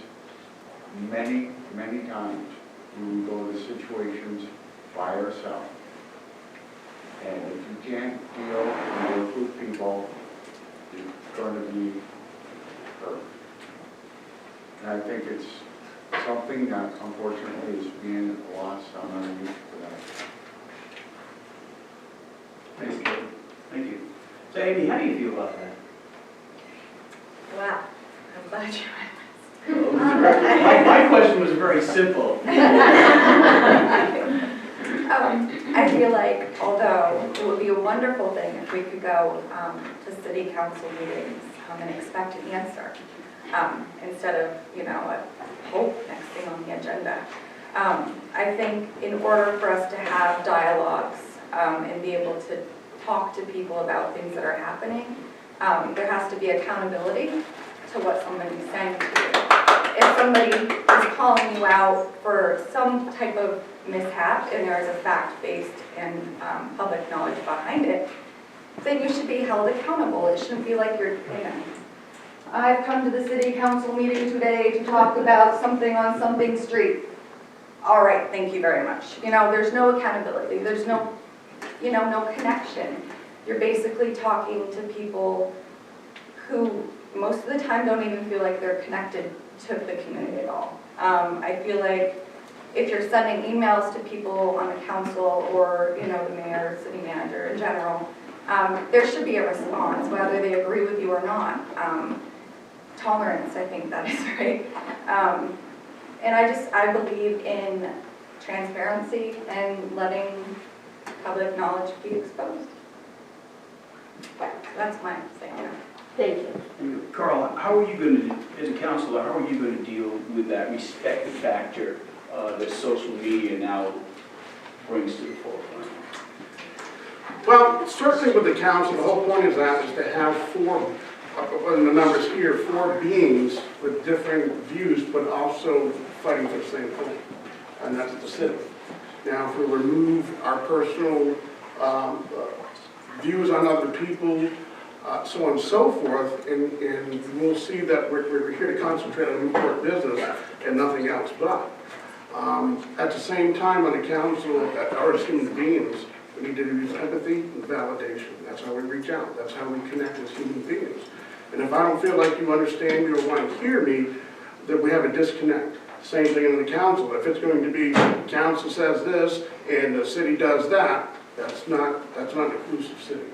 many, many times. We would go to situations by ourselves. And if you can't deal and work with people, you're going to be hurt. And I think it's something that unfortunately is being lost on our youth today. Thanks, Kevin. Thank you. So, Amy, how do you feel about that? Wow, I'm glad you My question was very simple. I feel like, although it would be a wonderful thing if we could go to city council meetings and expect an answer, instead of, a hope next thing on the agenda. I think in order for us to have dialogues and be able to talk to people about things that are happening, there has to be accountability to what somebody's saying to you. If somebody is calling you out for some type of mishap and there is a fact-based and public knowledge behind it, then you should be held accountable. It shouldn't be like you're, I've come to the city council meeting today to talk about something on something street. All right, thank you very much. There's no accountability. There's no, no connection. You're basically talking to people who most of the time don't even feel like they're connected to the community at all. I feel like if you're sending emails to people on the council or, you know, the mayor, city manager in general, there should be a response, whether they agree with you or not. Tolerance, I think that is right. And I believe in transparency and letting public knowledge be exposed. That's my thing. Thank you. And Carl, how are you going to, as a counselor, how are you going to deal with that respect factor that social media now brings to the forefront? Well, certainly with the council, the whole point is to have four, in the numbers here, four beings with different views, but also fighting for the same thing, and that's the city. Now, if we remove our personal views on other people, so on and so forth, and we'll see that we're here to concentrate on Newport business and nothing else but. At the same time, on the council, or as human beings, we need to use empathy and validation. That's how we reach out. That's how we connect as human beings. And if I don't feel like you understand me or want to hear me, then we have a disconnect. Same thing in the council. If it's going to be council says this and the city does that, that's not an inclusive city.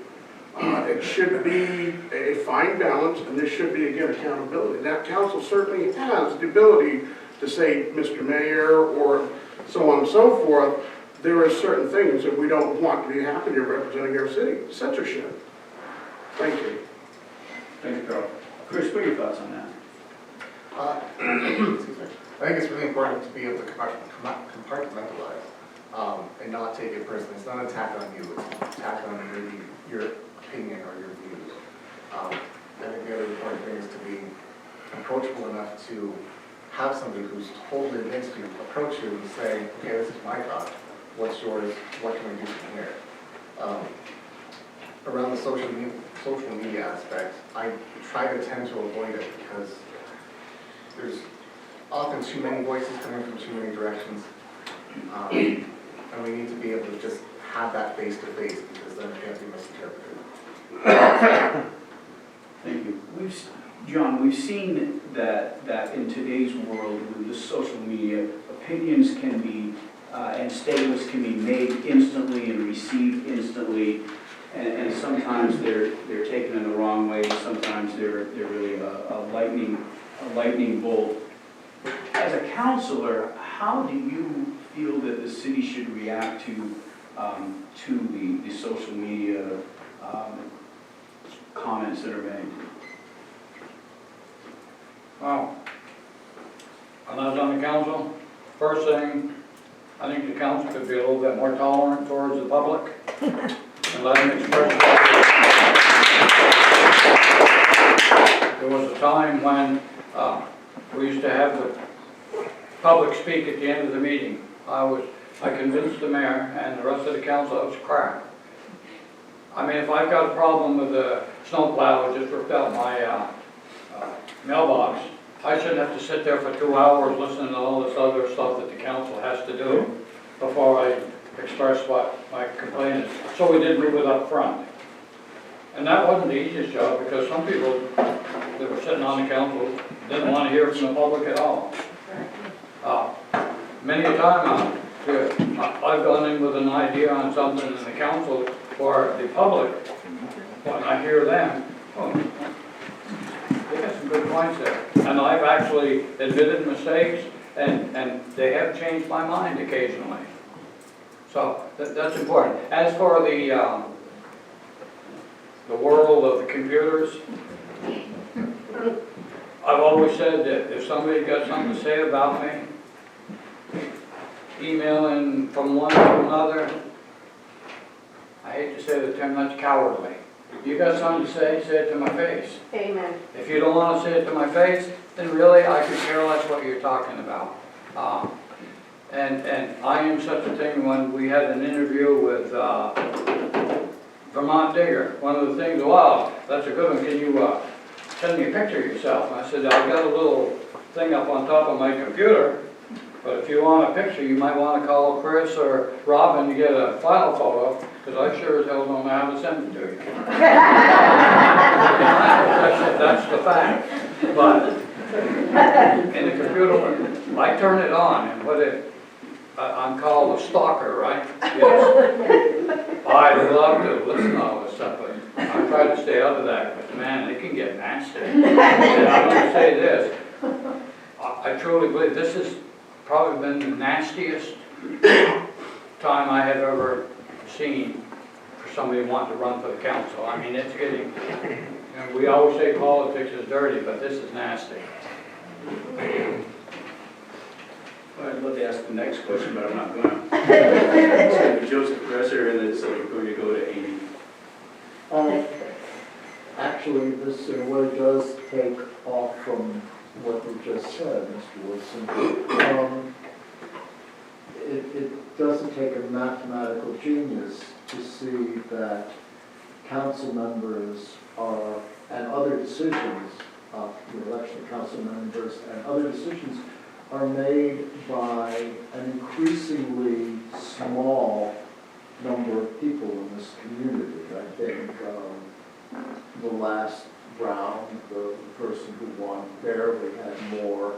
It should be a fine balance, and there should be, again, accountability. That council certainly has the ability to say, Mr. Mayor, or so on and so forth, there are certain things that we don't want to be happening representing our city. Censorship. Thank you. Thank you, Carl. Chris, what are your thoughts on that? Excuse me. I think it's really important to be able to compartmentalize and not take it personally. It's not an attack on you, it's an attack on maybe your opinion or your views. I think the other important thing is to be approachable enough to have somebody who's totally against you approach you and say, okay, this is my thought, what's yours, what can we do from here? Around the social media aspect, I try to tend to avoid it because there's often too many voices coming from too many directions. And we need to be able to just have that face-to-face because then it can't be misinterpreted. Thank you. John, we've seen that in today's world with the social media, opinions can be and statements can be made instantly and received instantly, and sometimes they're taken in the wrong way. Sometimes they're really a lightning bolt. As a counselor, how do you feel that the city should react to the social media comments that are made? Well, when I was on the council, first thing, I think the council could be a little bit more tolerant towards the public and let them express themselves. There was a time when we used to have the public speak at the end of the meeting. I convinced the mayor and the rest of the council it was crap. I mean, if I've got a problem with the snowplow that just ripped out my mailbox, I shouldn't have to sit there for 2 hours listening to all this other stuff that the council has to do before I express what my complaint is. So we did move it up front. And that wasn't the easiest job because some people that were sitting on the council didn't want to hear from the public at all. Many a time I've gone in with an idea on something in the council for the public. When I hear them, they got some good points there. And I've actually admitted mistakes, and they have changed my mind occasionally. So that's important. As for the world of the computers, I've always said that if somebody got something to say about me, emailing from one to another, I hate to say the term, that's cowardly. You got something to say it to my face. Amen. If you don't want to say it to my face, then really I could care less what you're talking about. And I am such a thing. When we had an interview with Vermont Digger, one of the things, wow, that's a good one, can you send me a picture of yourself? And I said, I've got a little thing up on top of my computer, But if you want a picture, you might want to call Chris or Robin to get a file photo, because I sure as hell don't know how to send it to you. That's the fact. But in the computer, I turn it on and put it, I'm called a stalker, right? Yes. I love to listen to all this stuff, but I try to stay out of that, but man, it can get nasty. And I'm going to say this, I truly believe this has probably been the nastiest time I have ever seen for somebody wanting to run for the council. I mean, it's getting, and we always say politics is dirty, but this is nasty. Well, I'd love to ask the next question, but I'm not going to. So Joseph Presser, and then so we're going to go to Amy. Actually, this in a way does take off from what you just said, Mr. Woodson. It doesn't take a mathematical genius to see that council members are, and other decisions, the election of council members and other decisions are made by an increasingly small number of people in this community. I think the last round, the person who won barely had more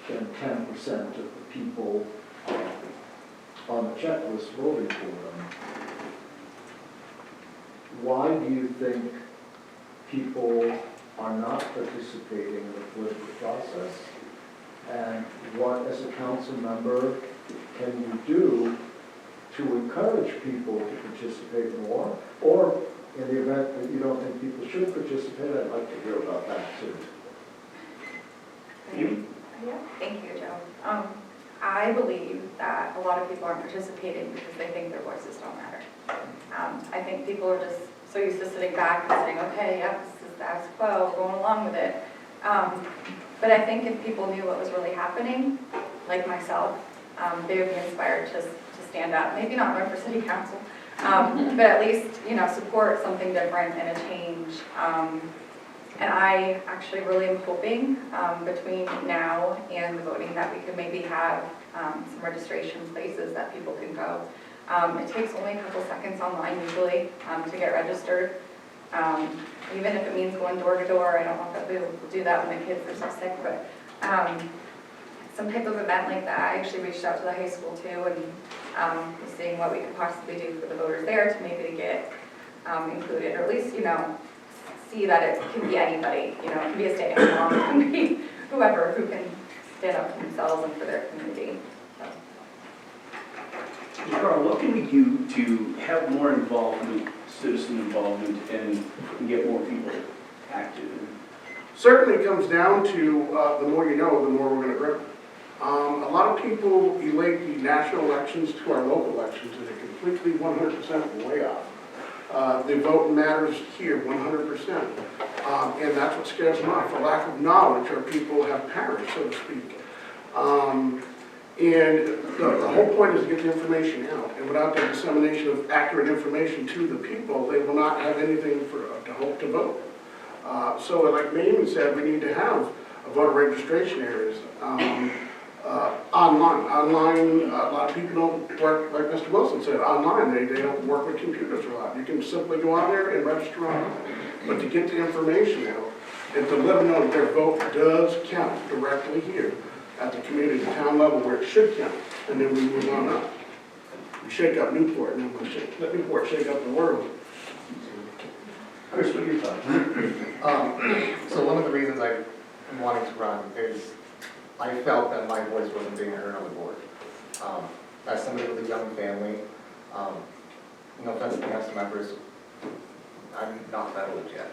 than 10% of the people on the checklist voting for them. Why do you think people are not participating in the political process? And what, as a council member, can you do to encourage people to participate more? Or in the event that you don't think people should participate, I'd like to hear about that too. Thank you, Joe. I believe that a lot of people aren't participating because they think their voices don't matter. I think people are just so used to sitting back and saying, okay, yep, this is the status quo, we're going along with it. But I think if people knew what was really happening, like myself, they would be inspired to stand up. Maybe not run for city council, but at least, support something different and a change. And I actually really am hoping between now and the voting that we could maybe have some registration places that people can go. It takes only a couple seconds online usually to get registered. Even if it means going door to door, I don't know if I'll be able to do that when the kids are so sick, but some type of event like that. I actually reached out to the high school too and was seeing what we could possibly do for the voters there to maybe get included, or at least, see that it can be anybody, it can be a stay-at-home mom, it can be whoever who can stand up for themselves and for their community. Carl, what can we do to have more involvement, citizen involvement, and get more people active? Certainly comes down to the more you know, the more we're going to grow. A lot of people relate the national elections to our local elections, and they're completely 100% way off. The vote matters here 100%, and that's what scares them off. For lack of knowledge, our people have perished, so to speak. And the whole point is to get the information out, and without the dissemination of accurate information to the people, they will not have anything to hope to vote. So like Mamie said, we need to have voter registration areas. Online, a lot of people don't work, like Mr. Wilson said, online, they don't work with computers a lot. You can simply go out there and register online. But to get the information out and to let them know that their vote does count directly here at the community, the town level where it should count, and then we move on up. We shake up Newport, and then we let Newport shake up the world. Chris, what are your thoughts? So one of the reasons I'm wanting to run is I felt that my voice wasn't being heard on the board. As somebody with a young family, no offense to the council members, I'm not that old yet.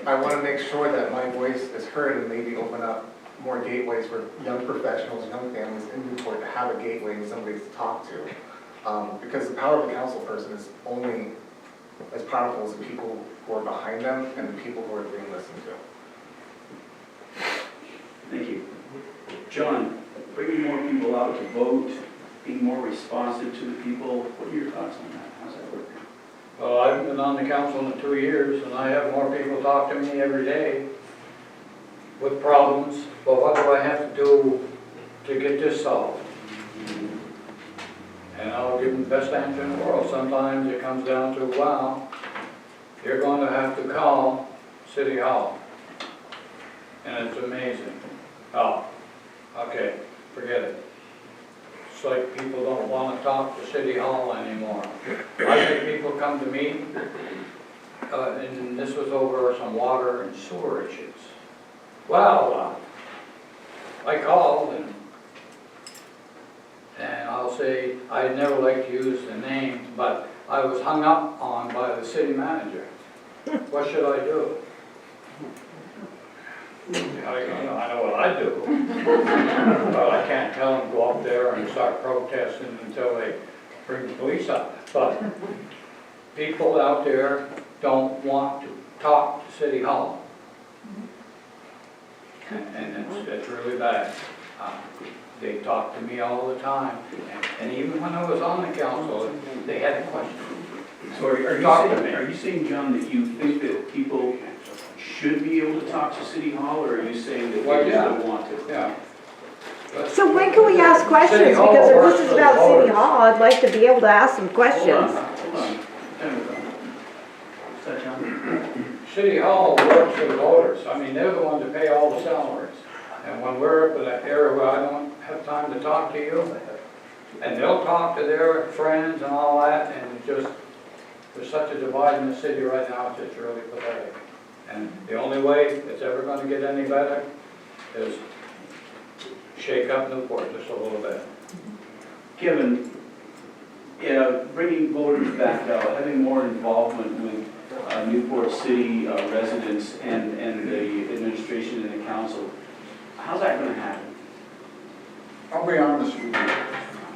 I want to make sure that my voice is heard and maybe open up more gateways for young professionals, young families in Newport to have a gateway and somebody to talk to. Because the power of a council person is only as powerful as the people who are behind them and the people who are being listened to. Thank you. John, bringing more people out to vote, being more responsive to the people, what are your thoughts on that? How's that working? Well, I've been on the council in 2 years, and I have more people talk to me every day with problems. But what do I have to do to get this solved. And I'll give them the best answer in the world. Sometimes it comes down to, wow, you're going to have to call City Hall. And it's amazing. Oh, okay, forget it. It's like people don't want to talk to City Hall anymore. I think people come to me, and this was over some water and sewer issues. Well, I called and I'll say, I'd never like to use the name, but I was hung up on by the city manager. What should I do? I know what I do. Well, I can't tell them go up there and start protesting until they bring the police up. But people out there don't want to talk to City Hall. And it's really bad. They talk to me all the time. And even when I was on the council, they had a question. So are you saying, John, that you think that people should be able to talk to City Hall, or are you saying that they just don't want to? Yeah. So when can we ask questions? City Hall Because if works this is for the about City voters. Hall, I'd like to be able to ask some Hold questions. on. Is that John? City Hall works for the voters. I mean, they're the ones that pay all the salaries. And when we're up in that area where I don't have time to talk to you, and they'll talk to their friends and all that, and it just, there's such a divide in the city right now, it's just really pathetic. And the only way it's ever going to get any better is shake up Newport just a little bit. Kevin, bringing voters back out, having more involvement with Newport City residents and the administration and the council, how's that going to happen? I'll be honest with you.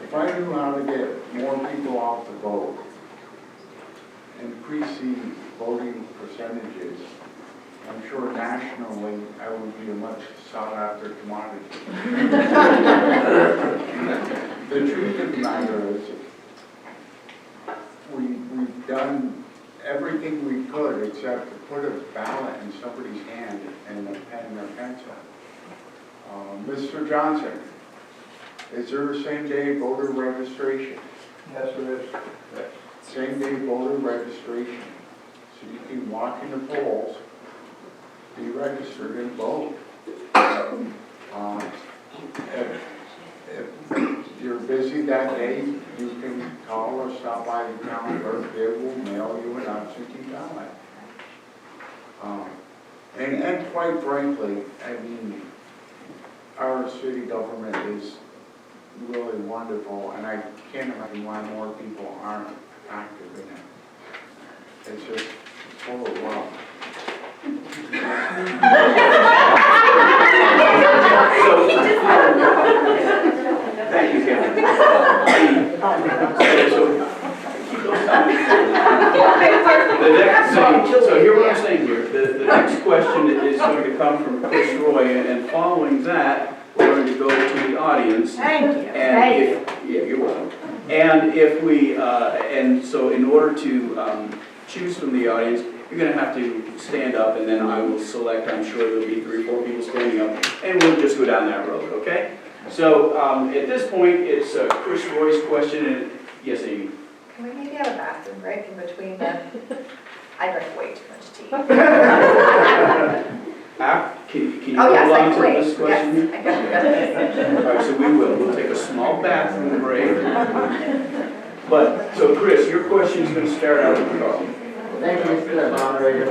If I knew how to get more people off the vote, increase the voting percentages, I'm sure nationally I would be a much sought after commodity. The truth of the matter is, we've done everything we could except to put a ballot in somebody's hand and a pen and a pencil. Mr. Johnson, is there a same-day voter registration? Yes, it is. Same-day voter registration, so you can walk in the polls, be registered and vote. If you're busy that day, you can call or stop by the town clerk. They will mail you an absentee ballot. And quite frankly, I mean, our city government is really wonderful, and I can't imagine why more people aren't active in it. It's just full of love. Thank you, Kevin. So here's what I'm saying here. The next question is going to come from Chris Roy, and following that, we're going to go to the audience. Thank you. And yeah, you're welcome. And if we, and so in order to choose from the audience, you're going to have to stand up, and then I will select. I'm sure there'll be 3 or 4 people standing up, and we'll just go down that road, okay? So at this point, it's Chris Roy's question, and yes, Amy. Can we maybe have a bathroom break in between the, I drink way too much tea. Can you Oh, hold yes, on I to can this question? Yes, I got All right, so we will. We'll take a small bathroom break. But, so Chris, your question is going to start out with Carl. Thank you, Mr. Moderator.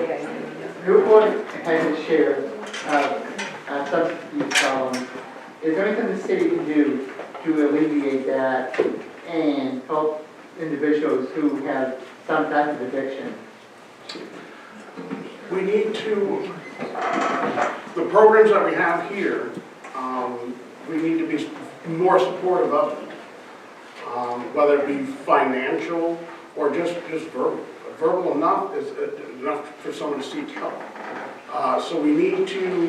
Newport has its share of substance use problems. Is there anything the city can do to alleviate that and help individuals who have some type of addiction? We need to, the programs that we have here, we need to be more supportive of it. Whether it be financial or just verbal. Verbal enough is enough for someone to seek help. So we need to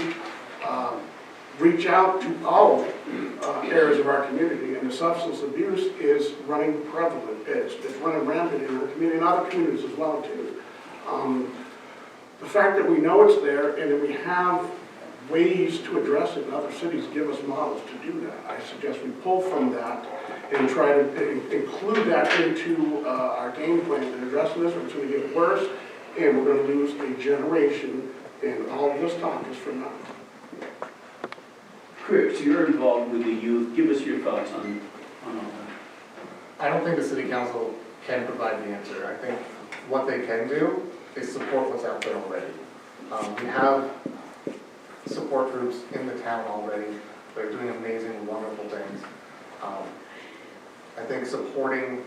reach out to all areas of our community, and the substance abuse is running prevalent. It's running rampant in our community and other communities as well too. The fact that we know it's there and that we have ways to address it, and other cities give us models to do that. I suggest we pull from that and try to include that into our game plan in addressing this, or it's going to get worse, and we're going to lose a generation, and all of this talk is for nothing. Chris, you're involved with the youth. Give us your thoughts on all that. I don't think the city council can provide the answer. I think what they can do is support what's out there already. We have support groups in the town already. They're doing amazing, wonderful things. I think supporting,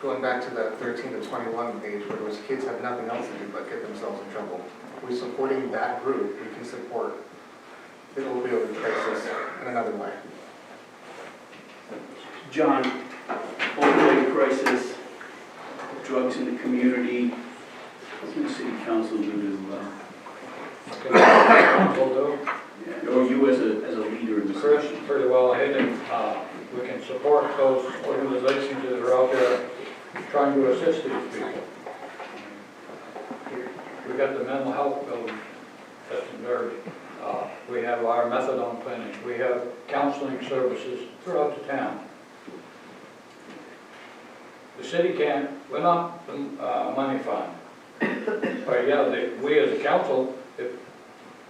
going back to that 13 to 21 age where those kids have nothing else to do but get themselves in trouble. We're supporting that group. We can support the opioid crisis in another way. John, opioid crisis, drugs in the community, what can the city council do to, or you as a leader in the Chris, city? pretty well hidden. We can support those organizations that are out there trying to assist these people. We got the mental health building that's in Derby. We have our methadone clinic. We have counseling services throughout the town. The city can't, we're not the money fund. But yeah, we as a council, if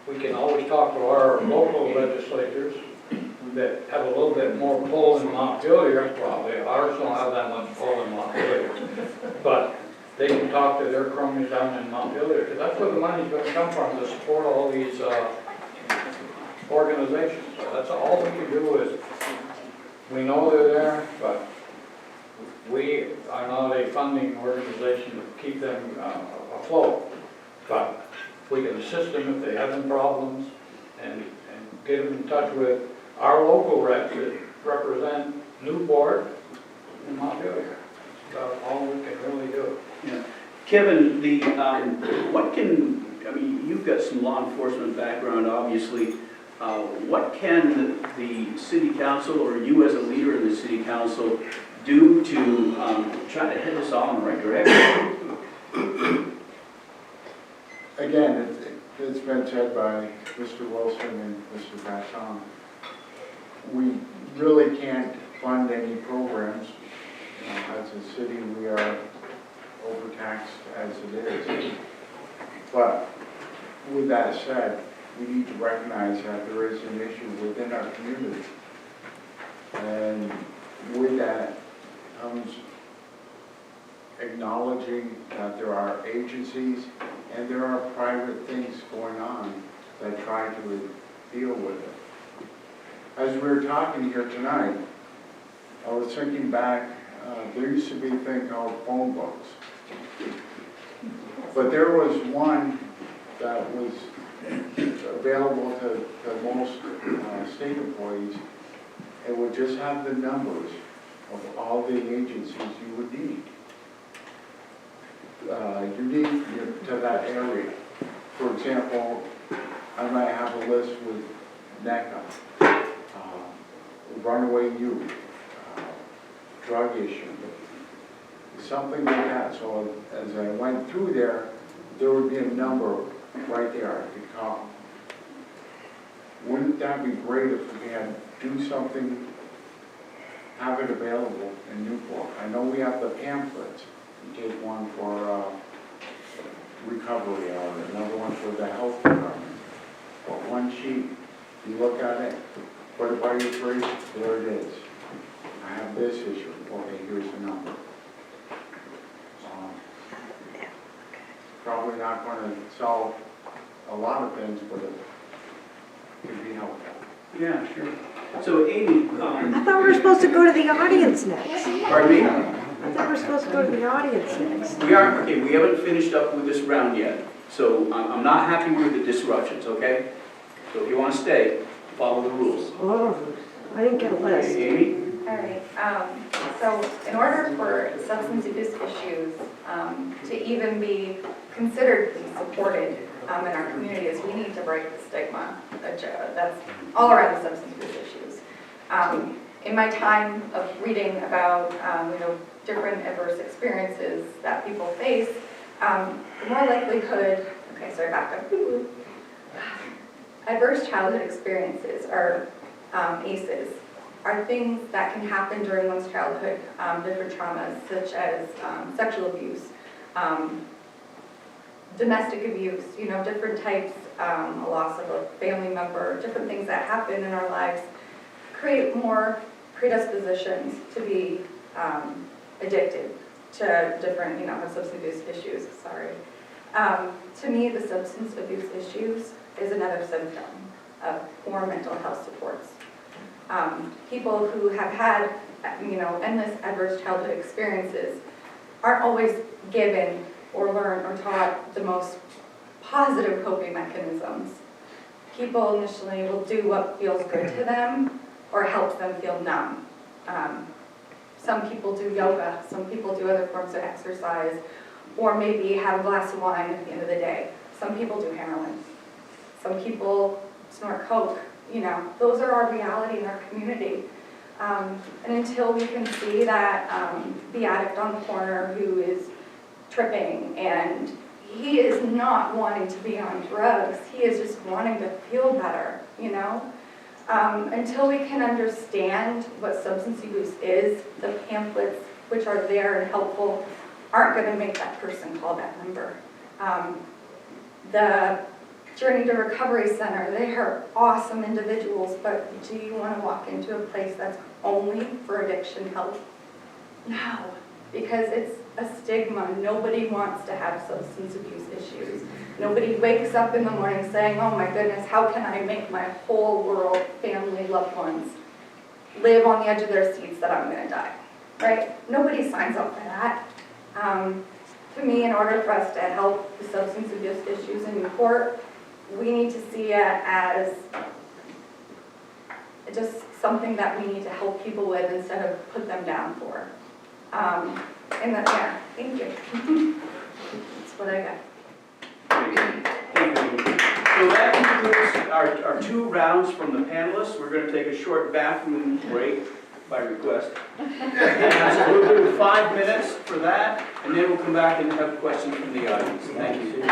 we can always talk to our local legislators that have a little bit more pull in Montpelier. Well, ours don't have that much pull in Montpelier. But they can talk to their cronies down in Montpelier, because that's where the money's going to come from, to support all these organizations. So that's all we can do is, we know they're there, but we are not a funding organization to keep them afloat. But we can assist them if they have any problems and get them in touch with our local reps that represent Newport and Montpelier. That's all we can really do. Yeah. Kevin, what can, I mean, you've got some law enforcement background, obviously. What can the city council, or you as a leader in the city council, do to try to head us all in the right direction? Again, it's been said by Mr. Wilson and Mr. Vachon. We really can't fund any programs. As a city, we are overtaxed as it is. But with that said, we need to recognize that there is an issue within our community. And with that comes acknowledging that there are agencies and there are private things going on that try to deal with it. As we were talking here tonight, I was thinking back, there used to be a thing called phone books. But there was one that was available to most state employees. It would just have the numbers of all the agencies you would need. Unique to that area. For example, I might have a list with NEK-TV, runaway youth, drug issue, something like that. So as I went through there, there would be a number right there I could call. Wouldn't that be great if we had do something, have it available in Newport? I know we have the pamphlets. You take one for recovery or another one for the health department. But one sheet, you look at it, put it by your fridge, there it is. I have this issue. Okay, here's the number. Probably not going to solve a lot of things, but it could be helpful. Yeah, sure. So Amy, I thought we were supposed to go to the audience next. pardon me? I thought we were supposed to go to the audience next. We are, okay, we haven't finished up with this round yet. So I'm not happy with the disruptions, okay? So if you want to stay, follow the rules. Oh, I didn't get a list. Okay, Amy? All right, so in order for substance abuse issues to even be considered to be supported in our communities, we need to break the stigma that's all around the substance abuse issues. In my time of reading about different adverse experiences that people face, the more likelihood, okay, sorry, back up. adverse childhood experiences, or ACEs, are things that can happen during one's childhood, different traumas such as sexual abuse, domestic abuse, different types, a loss of a family member, different things that happen in our lives create more predispositions to be addicted to different, have substance abuse issues, sorry. To me, the substance abuse issues is another symptom of poor mental health supports. People who have had, endless adverse childhood experiences aren't always given or learned or taught the most positive coping mechanisms. People initially will do what feels good to them or helps them feel numb. Some people do yoga, some people do other forms of exercise, or maybe have a glass of wine at the end of the day. Some people do heroin. Some people snort coke. Those are our reality in our community. And until we can see that the addict on the corner who is tripping and he is not wanting to be on drugs, he is just wanting to feel better, Until we can understand what substance abuse is, the pamphlets, which are there and helpful, aren't going to make that person call that number. The Journey to Recovery Center, they are awesome individuals, but do you want to walk into a place that's only for addiction help? No, because it's a stigma. Nobody wants to have substance abuse issues. Nobody wakes up in the morning saying, oh my goodness, how can I make my whole world, family, loved ones, live on the edge of their seats that I'm going to die, right? Nobody signs up for that. To me, in order for us to help the substance abuse issues in Newport, we need to see it as just something that we need to help people with instead of put them down for. Yeah, thank you. That's what I got. Thank you. So that concludes our two rounds from the panelists. We're going to take a short bathroom break by request. And so we'll do 5 minutes for that, and then we'll come back and have questions from the audience. Thank you.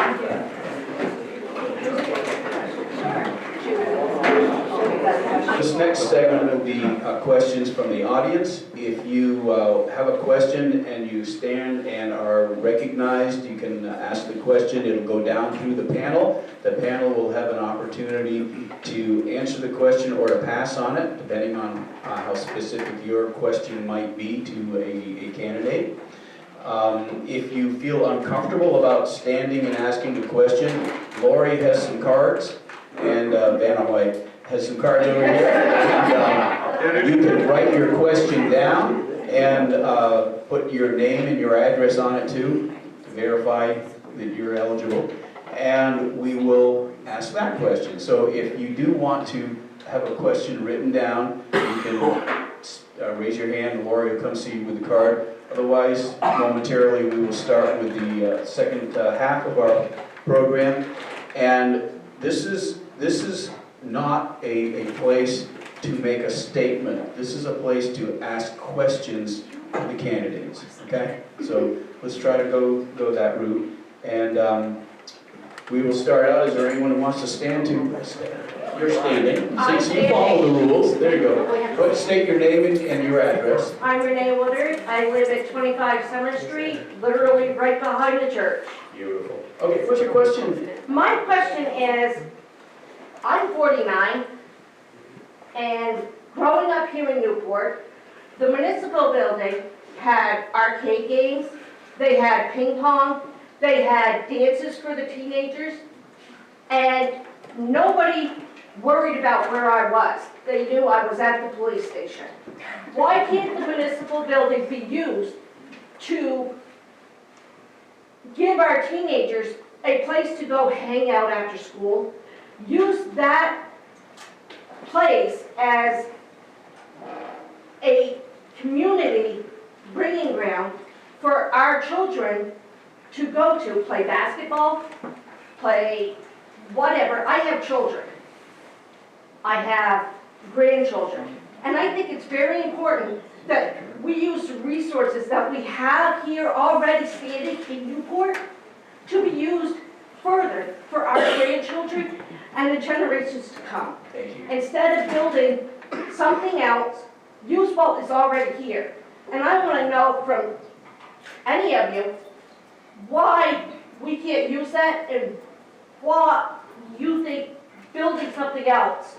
This next segment will be questions from the audience. If you have a question and you stand and are recognized, you can ask the question. It'll go down through the panel. The panel will have an opportunity to answer the question or to pass on it, depending on how specific your question might be to a candidate. If you feel uncomfortable about standing and asking a question, Lori has some cards, and Vanna White has some cards over here. And, you can write your question down and put your name and your address on it too, to verify that you're eligible. And we will ask that question. So if you do want to have a question written down, you can raise your hand and Lori will come see you with the card. Otherwise, momentarily we will start with the second half of our program. And this is not a place to make a statement. This is a place to ask questions of the candidates, okay? So let's try to go that route. And we will start out. Is there anyone who wants to stand to? You're standing. Since you follow the rules, there you go. Go ahead, state your name and your address. I'm Renee Woodard. I live at 25 Summer Street, literally right behind the church. Beautiful. Okay, what's your question? My question is, I'm 49, and growing up here in Newport, the municipal building had arcade games, they had ping pong, they had dances for the teenagers, and nobody worried about where I was. They knew I was at the police station. Why can't the municipal building be used to give our teenagers a place to go hang out after school, use that place as a community bringing ground for our children to go to, play basketball, play whatever. I have children. I have grandchildren. And I think it's very important that we use the resources that we have here already standing in Newport to be used further for our grandchildren and the generations to come. Thank you. Instead of building something else, use what is already here. And I want to know from any of you why we can't use that and what you think building something else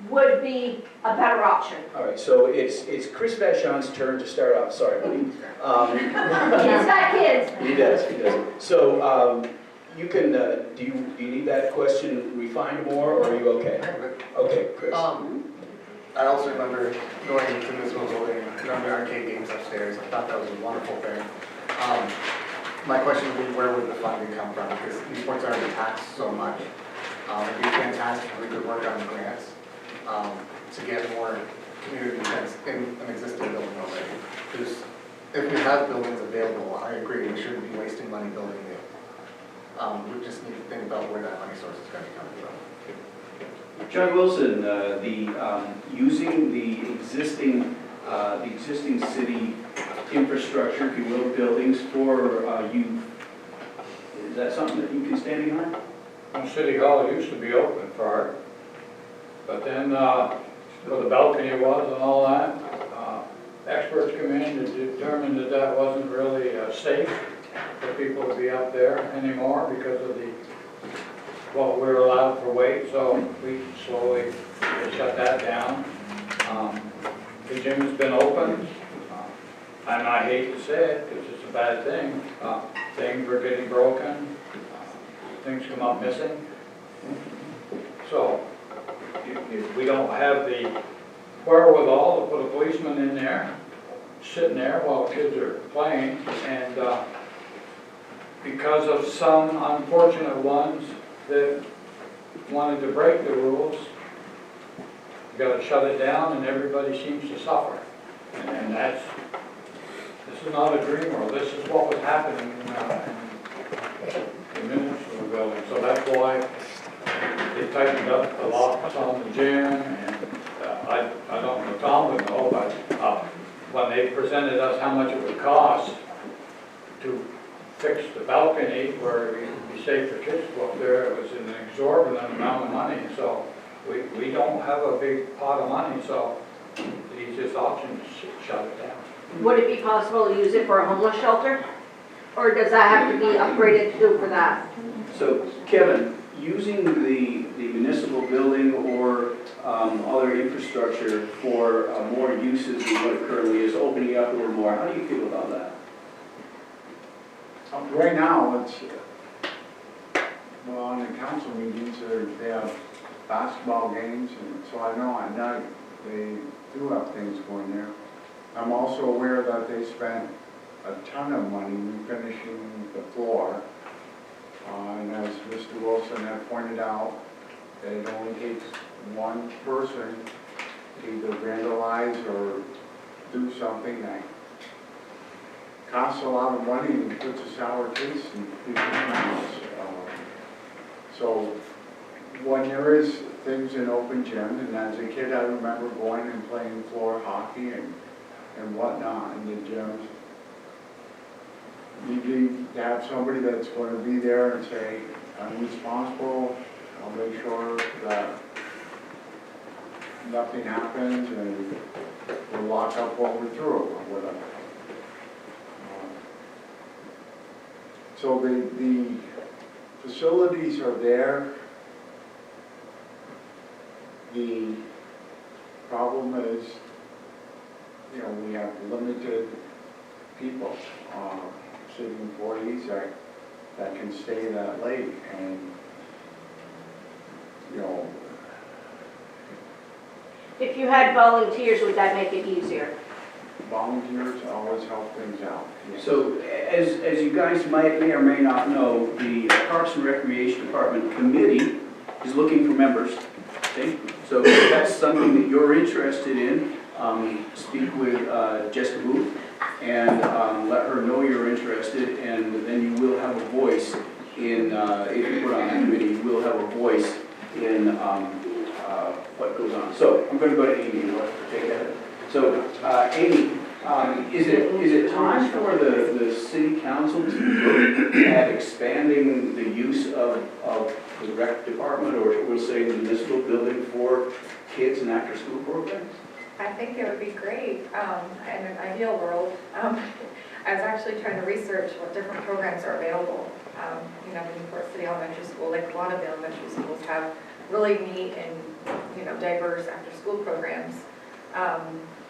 would be a better option. All right, so it's Chris Vachon's turn to start off. Sorry, buddy. He's got kids. He does. So you can, do you need that question refined more, or are you okay? Okay, Chris. I also remember going to this one building, going to arcade games upstairs. I thought that was a wonderful thing. My question would be, where would the funding come from? Because Newport's already taxed so much. It'd be fantastic if we could work on grants to get more community events in an existing building already. Because if we have buildings available, I agree, we shouldn't be wasting money building new. We just need to think about where that money source is going to come from. John Wilson, using the existing city infrastructure, if you will, buildings for youth, is that something that you can stand behind? When City Hall used to be open for art, but then where the balcony was and all that, experts come in and determined that that wasn't really safe for people to be up there anymore because of what we're allowed for weight, so we slowly shut that down. The gym has been open, and I hate to say it because it's a bad thing. Things were getting broken, things come up missing. So if we don't have the wherewithal to put a policeman in there, sitting there while kids are playing, and because of some unfortunate ones that wanted to break the rules, you got to shut it down, and everybody seems to suffer. And this is not a dream world. This is what was happening in the municipal building. So that's why they tightened up the locks on the gym. And I don't know, Tom would know, but when they presented us how much it would cost to fix the balcony where it would be safe for kids to go up there, it was an exorbitant amount of money. So we don't have a big pot of money, so the easiest option is to shut it down. Would it be possible to use it for a homeless shelter? Or does that have to be upgraded too for that? So, Kevin, using the municipal building or other infrastructure for more uses than what it currently is, opening up a little more, how do you feel about that? Right now, it's, well, on the council meetings, they have basketball games, and so I know at night they do have things going there. I'm also aware that they spent a ton of money refinishing the floor. And as Mr. Wilson had pointed out, it only takes one person to either vandalize or do something that costs a lot of money and puts a sour taste in people's mouths. So when there is things in open gym, and as a kid I remember going and playing floor hockey and whatnot in the gyms, you need to have somebody that's going to be there and say, I'm responsible, I'll make sure that nothing happens and we'll lock up what we're through or whatever. So the facilities are there. The problem is, you know, we have limited people, city employees that can stay that late, and, you know. If you had volunteers, would that make it easier? Volunteers always help things out. Yes. So, as you guys may or may not know, the Parks and Recreation Department Committee is looking for members. Okay? So if that's something that you're interested in, speak with Jessica Booth and let her know you're interested, and then you will have a voice in, if you put on the committee, you will have a voice in what goes on. So I'm going to go to Amy and let her take that. So Amy, Is it time for the city council to look at expanding the use of the rec department, or we'll say the municipal building for kids and after-school programs? I think it would be great, in an ideal world. I was actually trying to research what different programs are available. You know, Newport City Elementary School, like a lot of the elementary schools have really neat and, you know, diverse after-school programs.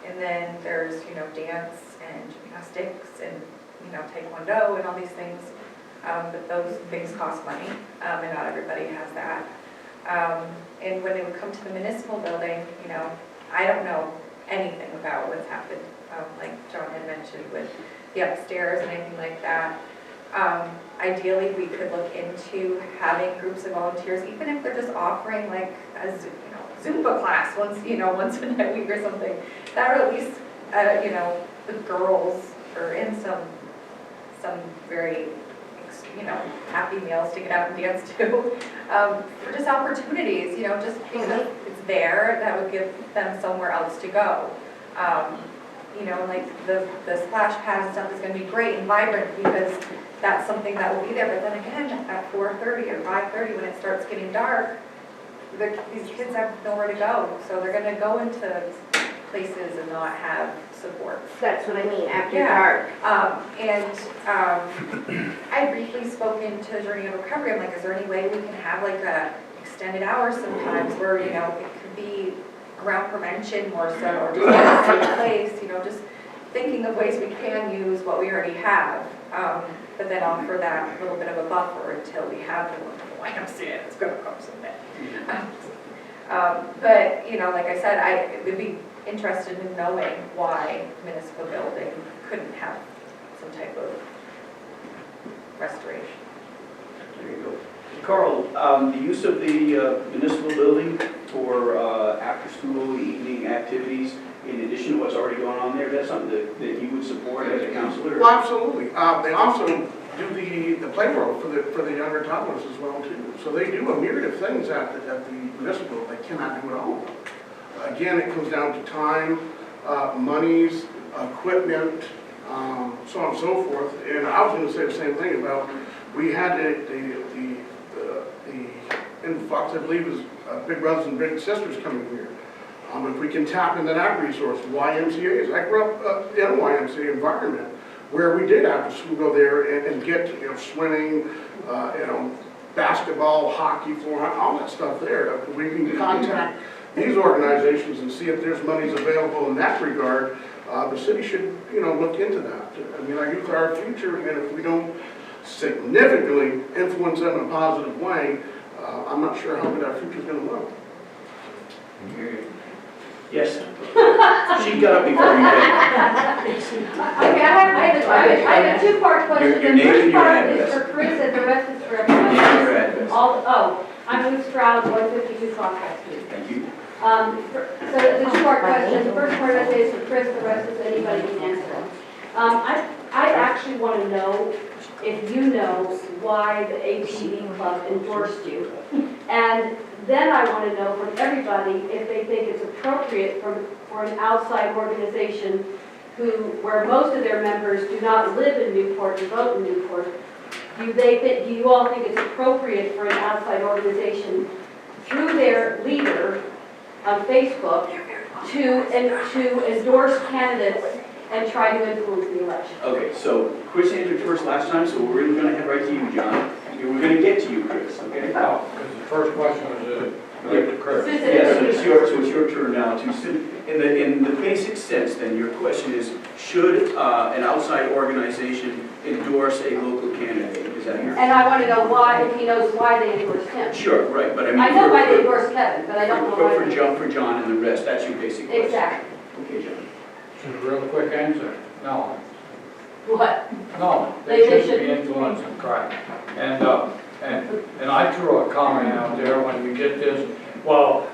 And then there's, you know, dance and gymnastics and, you know, taekwondo and all these things. But those things cost money, and not everybody has that. And when it would come to the municipal building, you know, I don't know anything about what's happened, like John had mentioned with the upstairs and anything like that. Ideally, we could look into having groups of volunteers, even if they're just offering like a Zumba class once a week or something. That would at least, you know, the girls are in some very, you know, happy meals to get out and dance to. For just opportunities, you know, just because it's there, that would give them somewhere else to go. You know, like the splash pad and stuff is going to be great and vibrant because that's something that will be there. But then again, at 4:30 or 5:30 when it starts getting dark, these kids have nowhere to go. So they're going to go into places and not have support. That's what I mean, after Yeah. dark. I briefly spoken to Journey of Recovery. I'm like, is there any way we can have like a extended hours sometimes where, you know, it could be around prevention more so, or just at a safe place, you know, just thinking of ways we can use what we already have, but then offer that little bit of a buffer until we have the YMCA. It's going to come someday. But, you know, like I said, I would be interested in knowing why municipal building couldn't have some type of restoration. There you go. Carl, the use of the municipal building for after-school evening activities, in addition to what's already going on there, that's something that you would support as a counselor? Well, absolutely. They also do the playground for the younger toddlers as well too. So they do a myriad of things at the municipal. They cannot do it all. Again, it comes down to time, monies, equipment, so on and so forth. And I was going to say the same thing about, we had the influx, I believe, is big brothers and big sisters coming here. If we can tap into that resource, YMCA's. I grew up in a YMCA environment where we did after school go there and get, you know, swimming, you know, basketball, hockey, floor, all that stuff there. We can contact these organizations and see if there's monies available in that regard. The city should, you know, look into that. I mean, our youth are our future, and if we don't significantly influence them in a positive way, I'm not sure how good our future's going to look. Yes. She got up before you did. Okay, I have a two-part question. Your name The and first your part is address. for Chris and the rest is for Your everyone. address. I'm Ruth Stroud, 152 Contact Street. Thank you. So the two-part question, the first part I say is for Chris, the rest is anybody can answer. I actually want to know if you know why the ATV Club endorsed you. And then I want to know from everybody if they think it's appropriate for an outside organization where most of their members do not live in Newport and vote in Newport. Do you all think it's appropriate for an outside organization through their leader on Facebook to endorse candidates and try to influence the election? Okay, so Chris answered first last time, so we're going to head right to you, John. We're going to get to you, Chris, okay? No, because the first question was to Chris. Yes, so it's your turn now to, in the basic sense then, your question is, should an outside organization endorse a local candidate? Is that your? And I want to know why, if he knows why they endorsed him. Sure, right, but I mean. I know why they endorsed Kevin, but I don't know why. For John and the rest, that's your basic question. Exactly. Okay, John. Just a real quick answer, no. What? No, They they shouldn't should- be influencing, correct. And I threw a comment out there when we get this, well,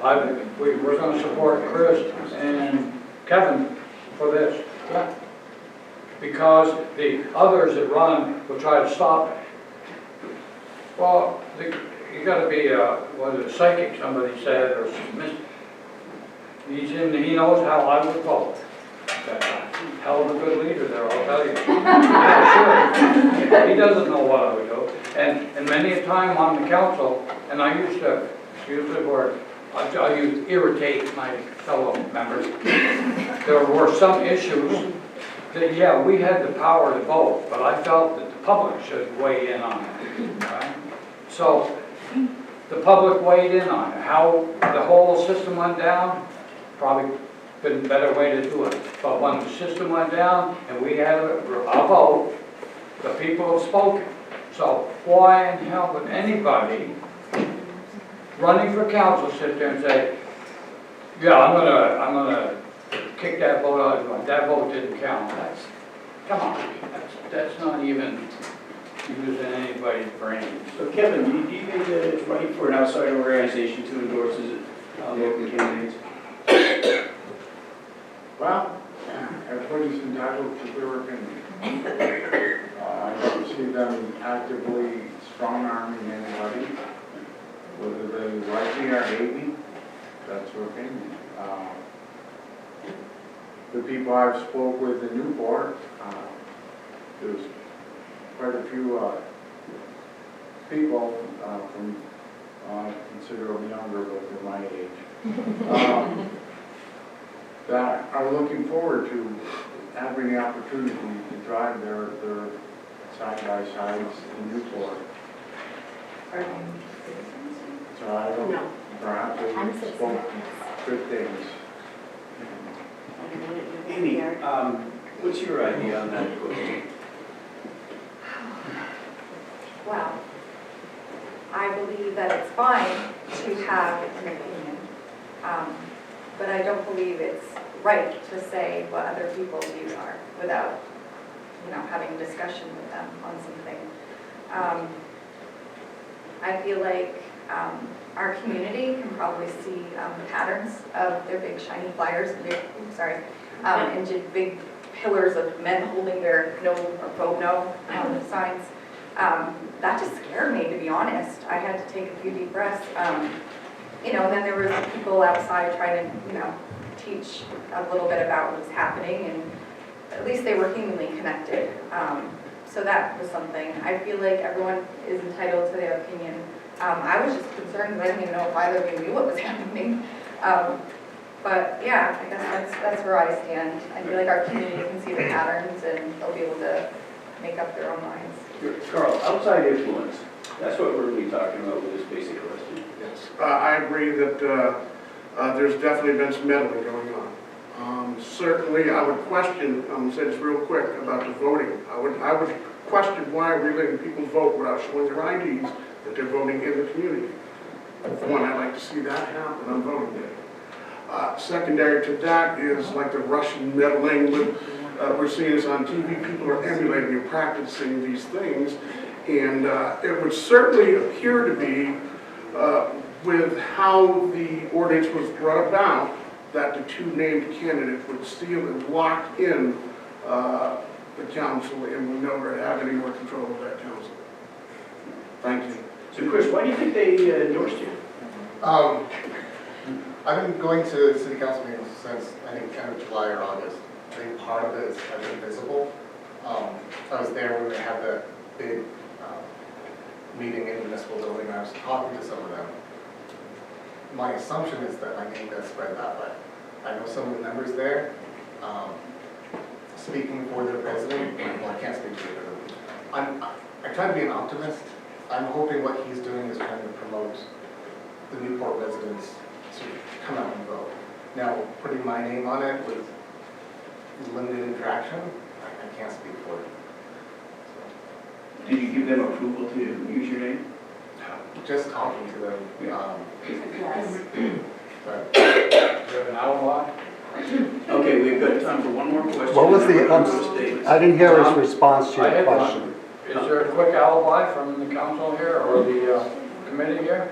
we're gonna support Chris and Kevin for this. Yeah. Because the others that run will try to stop it. Well, you gotta be, psychic, somebody said, or he knows how I would vote. hell of a good leader there, I'll tell you. Yeah, sure. He doesn't know what I would do. And many a time on the council, and I used to, excuse the word, I used to irritate my fellow members. There were some issues that, yeah, we had the power to vote, but I felt that the public should weigh in on it. Right? So the public weighed in on it. How the whole system went down, probably been a better way to do it. But when the system went down and we had a vote, the people have spoken. So why in hell would anybody running for council sit there and say, yeah, I'm gonna kick that vote out, that vote didn't count. Come on, that's not even using anybody's brains. So Kevin, do you think that it's right for an outside organization to endorse local candidates? Well, everybody's entitled to their opinion. I don't see them actively strong-arming anybody, whether they like me or hate me, that's their opinion. The people I've spoke with in Newport, there's quite a few people from considerably younger, but they're my age, that are looking forward to having the opportunity to drive their side-by-sides in Newport. So I don't, perhaps they spoke good things. Amy, what's your idea on that? Well, I believe that it's fine to have an opinion, but I don't believe it's right to say what other people's views are without, having a discussion with them on something. I feel like our community can probably see the patterns of their big shiny flyers, and big pillars of men holding their no or vote no signs. That just scared me, to be honest. I had to take a few deep breaths. Then there was people outside trying to, teach a little bit about what was happening, and at least they were humanly connected. So that was something. I feel like everyone is entitled to their opinion. I was just concerned because I didn't even know if either of you knew what was happening. But yeah, I guess that's where I stand. I feel like our community can see the patterns and they'll be able to make up their own minds. Carl, outside influence, that's what we're really talking about with this basic question. Yes. I agree that there's definitely been some meddling going on. Certainly, I would question, say this real quick about the voting. I would question why we're letting people vote without showing their IDs that they're voting in the community. For one, I'd like to see that happen on voting day. Secondary to that is like the Russian meddling with, we're seeing this on TV, people are emulating and practicing these things. And it would certainly appear to be, with how the ordinance was brought about, that the two named candidates would steal and lock in the council and would never have any more control of that council. Thank you. So Chris, why do you think they endorsed you? I've been going to city council meetings since, I think, kind of July or August. I think part of it is I've been visible. I was there when they had the big meeting in the municipal building, and I was talking to some of them. My assumption is that my name got spread that way. I know some of the members there. Speaking for their president, well, I can't speak for them. I try to be an optimist. I'm hoping what he's doing is trying to promote the Newport residents to come out and vote. Now, putting my name on it with limited interaction, I can't speak for it. So. Did you give them approval to use your name? Just talking to them. Yes. But Do you have an alibi? Okay, we've got time for one more question. What was the, I didn't hear his response to I your had one. question. Is there a quick alibi from the council here or the committee here?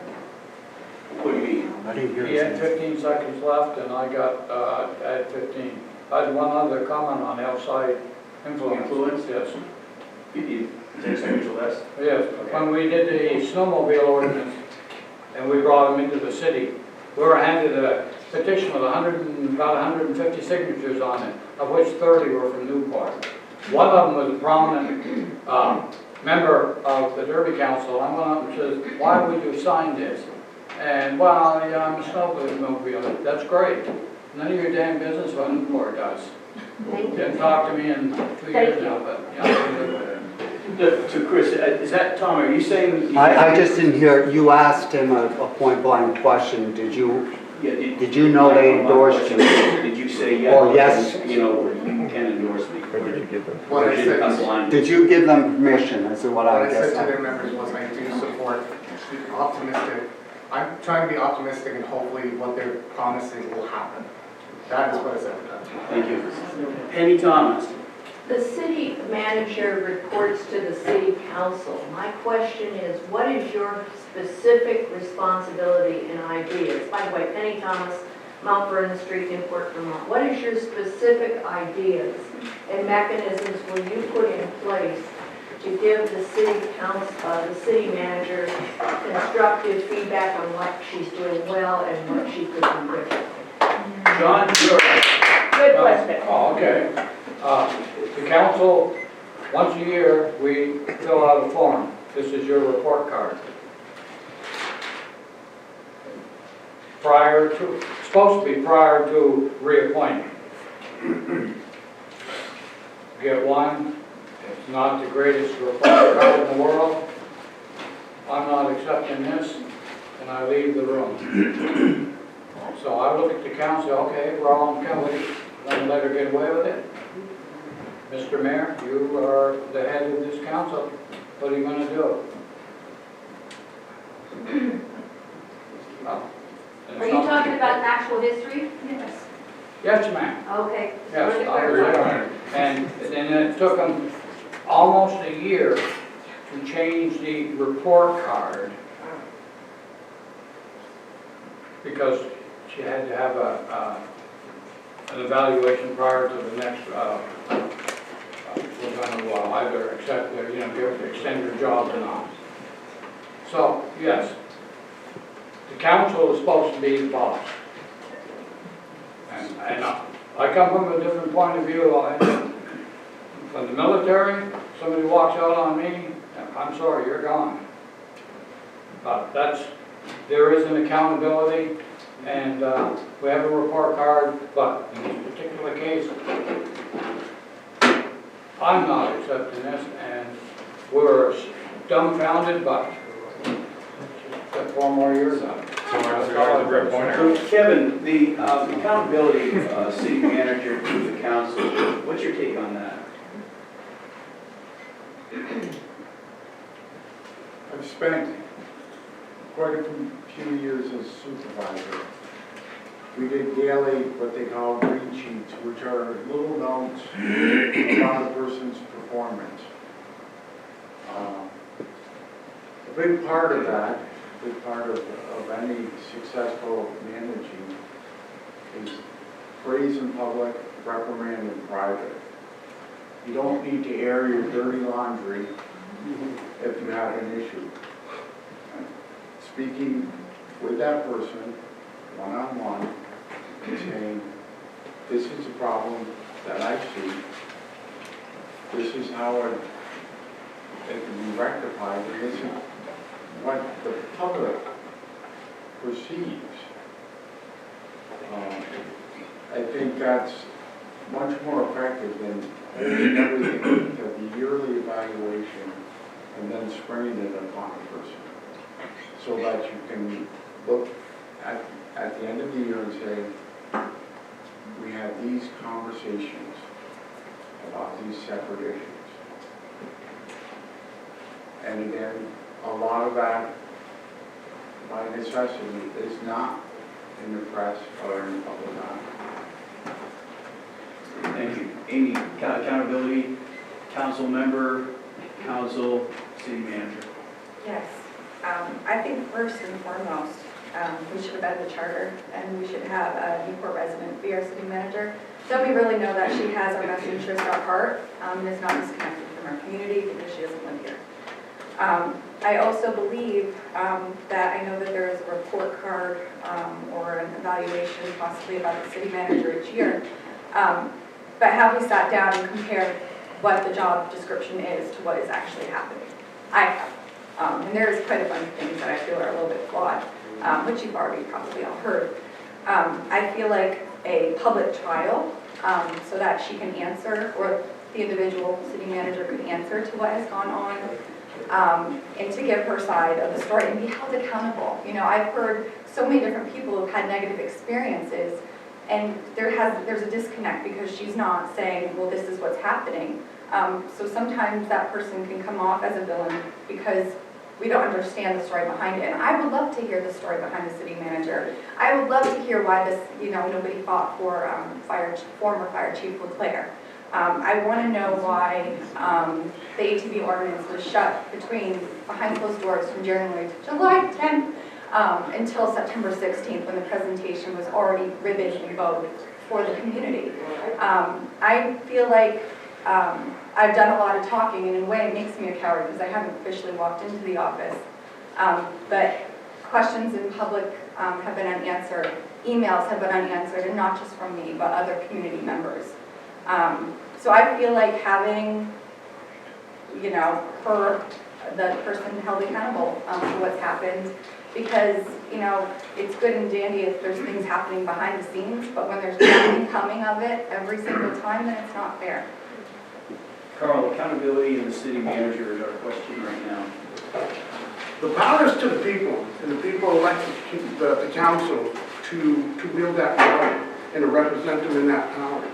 What do you mean? I didn't hear He had his answer. 15 seconds left and I got, at 15. I had one other comment on outside influence. Influence? Yes. You 10 seconds or less? Yes, when we did the snowmobile ordinance and we brought them into the city, we were handed a petition with about 150 signatures on it. of which 30 were from Newport. One of them was a prominent member of the Derby Council. I went up and said, why would you sign this? And, well, yeah, I'm a snowmobile. That's great. None of your damn business what Newport does. Didn't talk to me in 2 years now, but, yeah. To Chris, is that, Tom, are you saying? I just didn't hear, you asked him a point blank question. Did you know they endorsed you? Did you say yes? Or yes? You know, you can endorse me. What I said, Did you give them permission, is what what I I said guess? to their members was I do support, optimistic. I'm trying to be optimistic and hopefully what they're promising will happen. That is what I said to them. Thank you. Penny Thomas. The city manager reports to the city council. My question is, what is your specific responsibility and ideas? By the way, Penny Thomas, Mount Vernon Street, Newport, Vermont. What is your specific ideas and mechanisms will you put in place to give the city council, the city manager constructive feedback on what she's doing well and what she could do differently? John, Good question. Oh, okay. The council, once a year, we fill out a form. This is your report card. Prior to, supposed to be prior to reappointment. Get one. It's not the greatest report card in the world. I'm not accepting this, and I leave the room. So I look at the council, okay, we're all in committee, let her get away with it. Mr. Mayor, you are the head of this council. What are you going to do? Well, Are you talking about actual history? Yes. Yes, ma'am. Okay. Yes, I was there. And it took them almost a year to change the report card because she had to have an evaluation prior to the next we're going to either accept their, extend your job or not. So, yes, the council is supposed to be the boss. And I come from a different point of view. From the military, somebody walks out on me, I'm sorry, you're gone. But there is an accountability, and we have a report card, but in this particular case, I'm not accepting this, and we're dumbfounded, but got 4 more years on it. So Kevin, the accountability of city manager to the council, what's your take on that? I've spent quite a few years as supervisor. We did daily, what they call green sheets, which are little notes about a person's performance. A big part of that, a big part of any successful managing is praise in public, reprimand in private. You don't need to air your dirty laundry if you have an issue. Speaking with that person, one-on-one, and saying, this is a problem that I see, this is how it can be rectified, and this is what the public perceives. I think that's much more effective than holding everything to the yearly evaluation and then springing it upon a person. So that you can look at the end of the year and say, we had these conversations about these separate issues. And again, a lot of that, by necessity, is not in the press or in the public eye. Thank you. Amy, accountability, council member, council, city manager. Yes. I think first and foremost, we should amend the charter and we should have a Newport resident be our city manager. So we really know that she has our best interest at heart and is not disconnected from our community because she doesn't live here. I also believe that I know that there is a report card or an evaluation possibly about the city manager each year. But have we sat down and compared what the job description is to what is actually happening? I have. And there is quite a bunch of things that I feel are a little bit flawed, which you've already probably all heard. I feel like a public trial, so that she can answer, or the individual city manager could answer to what has gone on, and to give her side of the story and be held accountable. You know, I've heard so many different people who've had negative experiences, and there's a disconnect because she's not saying, well, this is what's happening. So sometimes that person can come off as a villain because we don't understand the story behind it. And I would love to hear the story behind the city manager. I would love to hear why this, you know, nobody fought for former Fire Chief LeClaire. I want to know why the ATV ordinance was shut behind closed doors from January to July 10th until September 16th, when the presentation was already ribboned and bowed for the community. I feel like I've done a lot of talking, and in a way it makes me a coward because I haven't officially walked into the office. But questions in public have been unanswered, emails have been unanswered, and not just from me, but other community members. So I feel like having, you know, the person held accountable for what's happened, because, you know, it's good and dandy if there's things happening behind the scenes, but when there's nothing coming of it every single time, then it's not fair. Carl, accountability in the city manager is our question right now. The power is to the people, and the people elect the council to wield that power and to represent them in that power.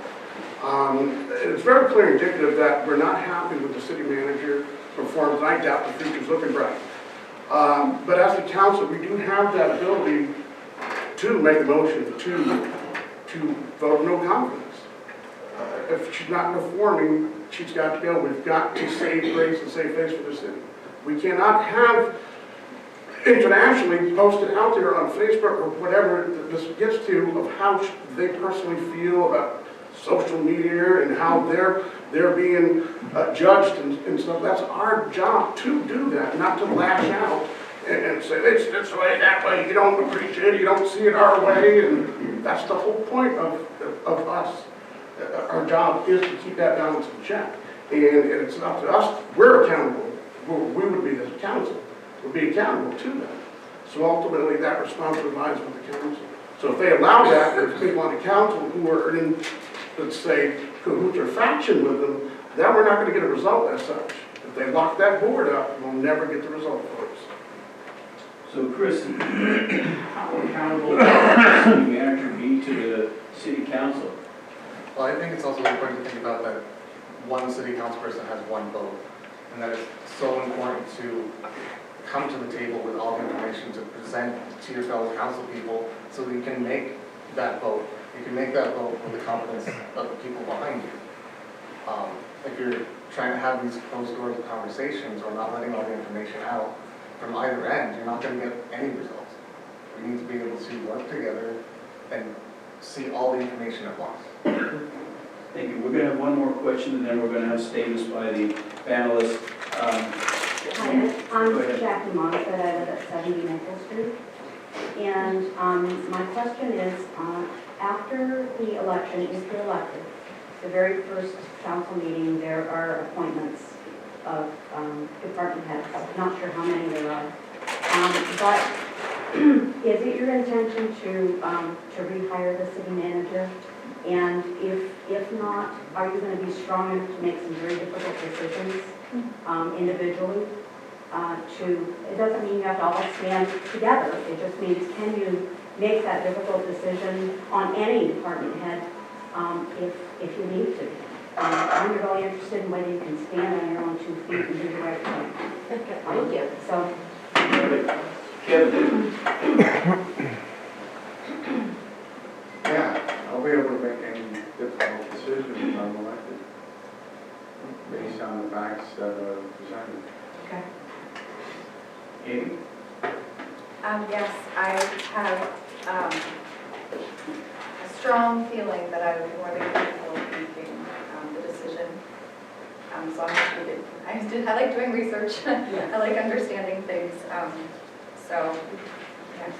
It's very clear and indicative that we're not happy with the city manager performance. I doubt the future's looking bright. But as a council, we do have that ability to make a motion to vote no confidence. If she's not performing, she's got to go. We've got to save grace and save face for the city. We cannot have internationally posted out there on Facebook or whatever this gets to of how they personally feel about social media and how they're being judged and stuff. That's our job to do that, not to lash out and say, it's this way, that way, you don't appreciate it, you don't see it our way, and that's the whole point of us. Our job is to keep that balance in check. And it's up to us, we're accountable. We would be as a council, would be accountable to that. So ultimately that responsibility lies with the council. So if they allow that, there's people on the council who are in, let's say, cahoots or faction with them, then we're not going to get a result as such. If they lock that board up, we'll never get the result for us. So Chris, how accountable should the city manager be to the city council? Well, I think it's also important to think about that one city council person has one vote, and that it's so important to come to the table with all the information to present to your fellow council people so that you can make that vote. You can make that vote with the confidence of the people behind you. If you're trying to have these closed door conversations or not letting all the information out from either end, you're not going to get any results. We need to be able to work together and see all the information at once. Thank you. We're going to have one more question, and then we're going to have statements by the panelists. Hi, I'm Jackie Monfort. I live at 70 Maple Street. And my question is, after the election, if you're elected, the very first council meeting, there are appointments of department heads. Not sure how many there are. But is it your intention to rehire the city manager? And if not, are you going to be strong enough to make some very difficult decisions individually? It doesn't mean you have to all stand together. It just means, can you make that difficult decision on any department head if you need to? I'm really interested in whether you can stand on your own 2 feet and do the right thing. Thank you. So, Kevin. Yeah, I'll be able to make any difficult decision if I'm elected, based on the facts that are presented. okay. Amy? Yes, I have a strong feeling that I would be more than capable of making the decision. So I'm happy I like doing research. I like understanding things. So, yeah.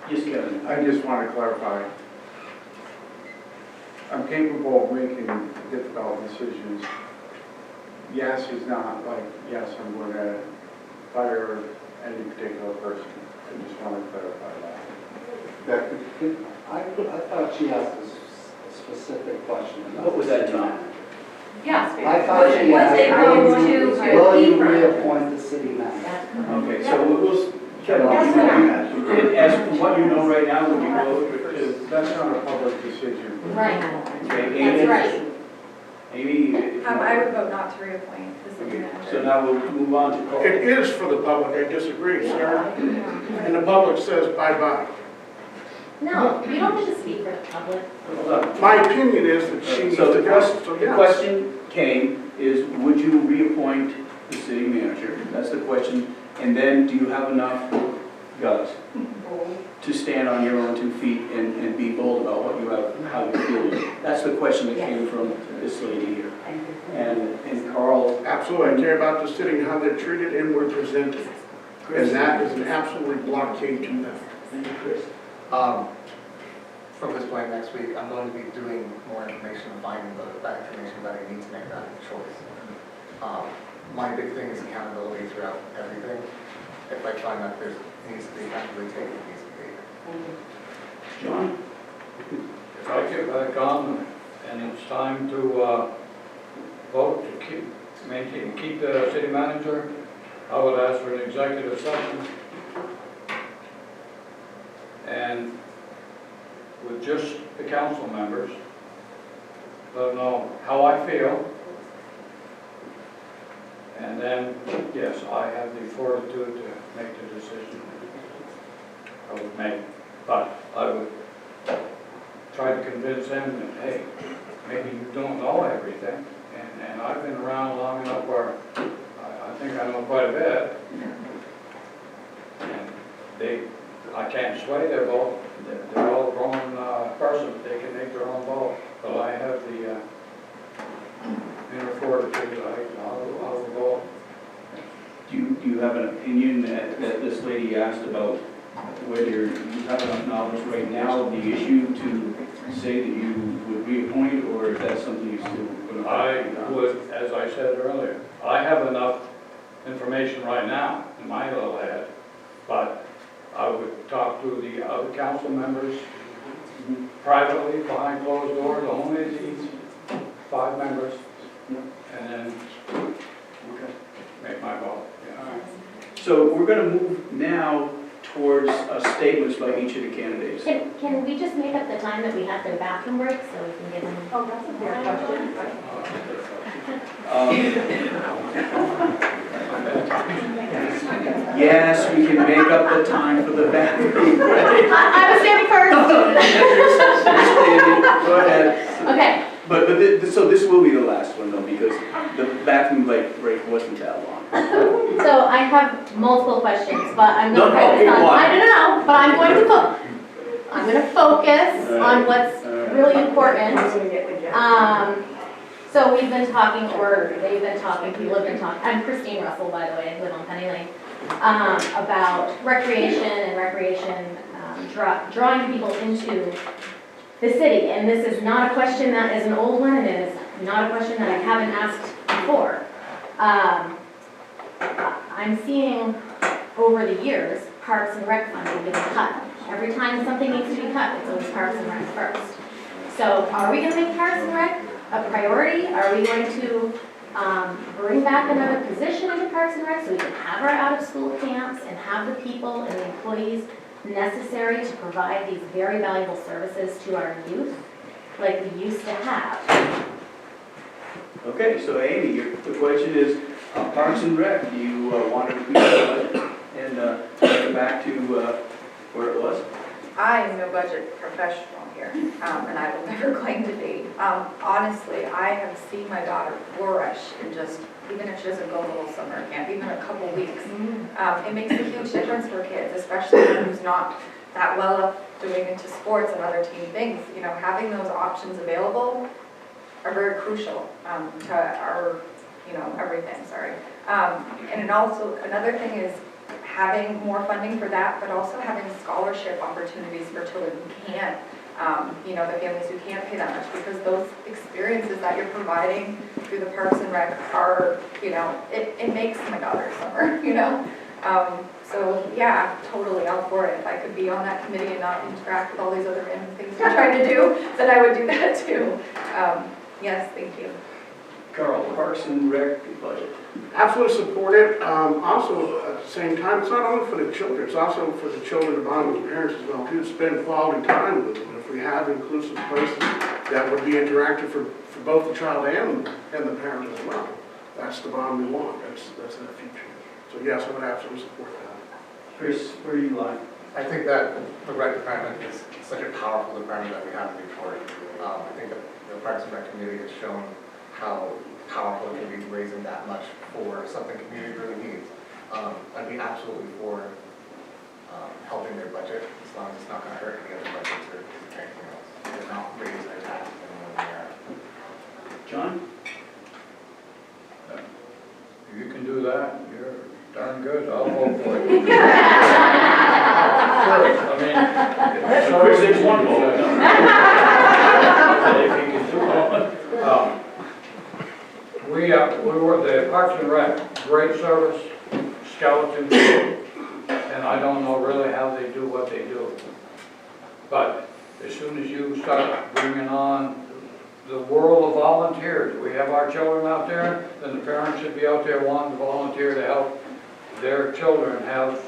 Yes, Kevin. I just want to clarify. I'm capable of making difficult decisions. Yes is not like, yes, I'm going to fire any particular person. I just want to clarify that. I thought she asked a specific question. What was that, Tom? Yes. I thought she Was asked, it going to will you keeper? reappoint the city manager? Okay, so we'll, Kevin, as from what you know right now, would you go to, That's not a public decision. Right. okay, Amy? That's right. Amy? if you- I would vote not to reappoint the city Okay, manager. so now we'll move on to Carl. It is for the public, I disagree, sir. And the public says bye-bye. No, you don't need to speak for the public. Hold on. My opinion is that she needs So to the go, question, so the yes. question came is, would you reappoint the city manager? That's the question. And then, do you have enough guts to stand on your own 2 feet and be bold about what you have, how you feel? That's the question that came from this lady here. And Carl, Absolutely, I care about the city and how they're treated and we're presented. And that is an absolute blockade to them. Chris. From this point next week, I'm going to be doing more information and finding that information that I need to make that choice. My big thing is accountability throughout everything. If I find that there needs to be accountability taken, it needs to be. John? If I get back on and it's time to vote to keep the city manager, I would ask for an executive session. And with just the council members, let them know how I feel. And then, yes, I have the fortitude to make the decision I would make. But I would try to convince them that, hey, maybe you don't know everything. And I've been around long enough where I think I know quite a bit. And I can't sway their vote. They're all grown persons. They can make their own vote. But I have the inner fortitude. I'll vote. Do you have an opinion that this lady asked about whether you have enough knowledge right now of the issue to say that you would reappoint, or is that something you still would? I would, as I said earlier, I have enough information right now in my little head, but I would talk to the other council members privately, behind closed doors, only these 5 members, and then make my vote. Yeah. So we're going to move now towards statements by each of the candidates. Can we just make up the time that we have for the bathroom break so we can get in? Oh, that's a fair question. Yes, we can make up the time for the bathroom break. I was standing first. Go ahead. Okay. So this will be the last one though, because the bathroom break wasn't that long. So I have multiple questions, but I'm going to No, focus pick on, one. no, but I'm going to focus on what's really important. So we've been talking, or they've been talking, people have been talking, I'm Christine Russell, by the way, I live on Penny Lane, about recreation and drawing people into the city. And this is not a question that is an old one, and it is not a question that I haven't asked before. I'm seeing over the years, Parks and Rec funding getting cut. Every time something needs to be cut, it's always Parks and Rec first. So are we going to make Parks and Rec a priority? Are we going to bring back another position into Parks and Rec so we can have our out-of-school camps and have the people and the employees necessary to provide these very valuable services to our youth like we used to have? Okay, so Amy, the question is, Parks and Rec, do you want to increase the budget and take it back to where it was? I am no budget professional here, and I will never claim to be. Honestly, I have seen my daughter flourish in just, even if she doesn't go to a little summer camp, even a couple weeks. It makes a huge difference for kids, especially one who's not that well up doing into sports and other team things. You know, having those options available are very crucial to our, everything, sorry. And also, another thing is having more funding for that, but also having scholarship opportunities for children who can't you know, the families who can't pay that much, because those experiences that you're providing through the Parks and Rec are, you know, it makes my daughter's summer, you know? So yeah, totally all for it. If I could be on that committee and not interact with all these other random things we're trying to do, then I would do that too. Yes, thank you. Carl, Parks and Rec budget. Absolutely support it. Also, at the same time, it's not only for the children, it's also for the children, the bond with the parents as well, too, to spend quality time with them. If we have inclusive places that would be interactive for both the child and the parent as well, that's the bond we want. That's the future. So yes, I would absolutely support that. Chris, where do you lie? I think that the rec department is such a powerful department that we have in Newport. I think that the Parks and Rec community has shown how powerful it can be raising that much for something community really needs. I'd be absolutely for helping their budget, as long as it's not going to hurt any other budgets or anything else. They're not raising their taxes any more than they are. John? If you can do that, you're darn good, I'll vote for it. Sure, I mean, so Chris, there's one vote. if you can do it. We were the Parks and Rec, great service, skeleton crew, and I don't know really how they do what they do. But as soon as you start bringing on the world of volunteers, we have our children out there, then the parents should be out there wanting to volunteer to help their children have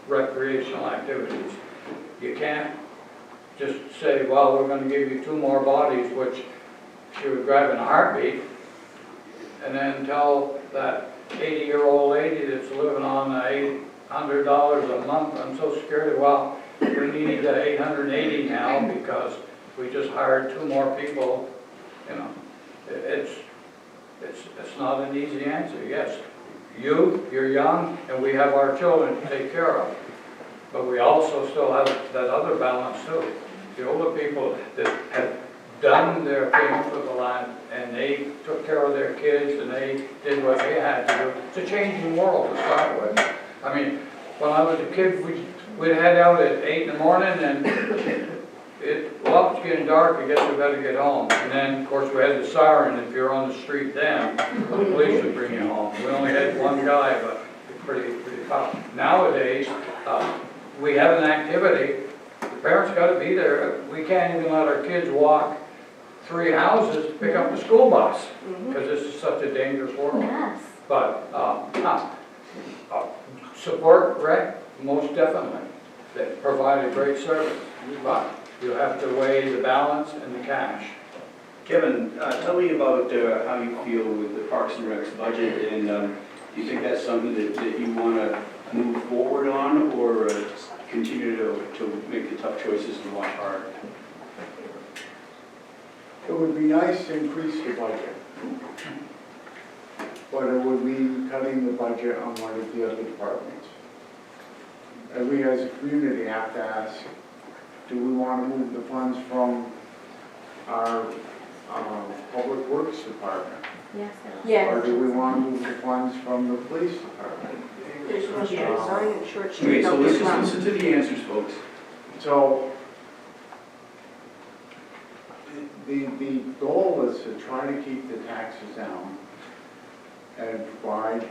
recreational activities. You can't just say, well, we're going to give you 2 more bodies, which she would grab in a heartbeat, and then tell that 80-year-old lady that's living on $800 a month, I'm so scared, well, we need $880 now because we just hired 2 more people. You know, it's not an easy answer. Yes, you're young, and we have our children to take care of. But we also still have that other balance too. The older people that have done their thing for the land, and they took care of their kids, and they did what they had to do. It's a changing world to start with. I mean, when I was a kid, we'd head out at 8 in the morning, and well, it's getting dark, I guess we better get home. And then, of course, we had the siren. If you're on the street then, the police would bring you home. We only had one guy, but pretty tough. Nowadays, we have an activity. The parents got to be there. We can't even let our kids walk 3 houses to pick up the school bus because this is such a dangerous world. Yes. But support rec, most definitely. They provide a great service, but you have to weigh the balance and the cash. Kevin, tell me about how you feel with the Parks and Rec's budget, and do you think that's something that you want to move forward on, or continue to make the tough choices and watch hard? It would be nice to increase the budget, but it would mean cutting the budget on one of the other departments. And we as a community have to ask, do we want to move the funds from our public works department? Yes. Yes. Or do we want to move the funds from the police department? There's supposed to be a sign in Church Street. Okay, so let's just listen to the answers, folks. So the goal is to try to keep the taxes down and provide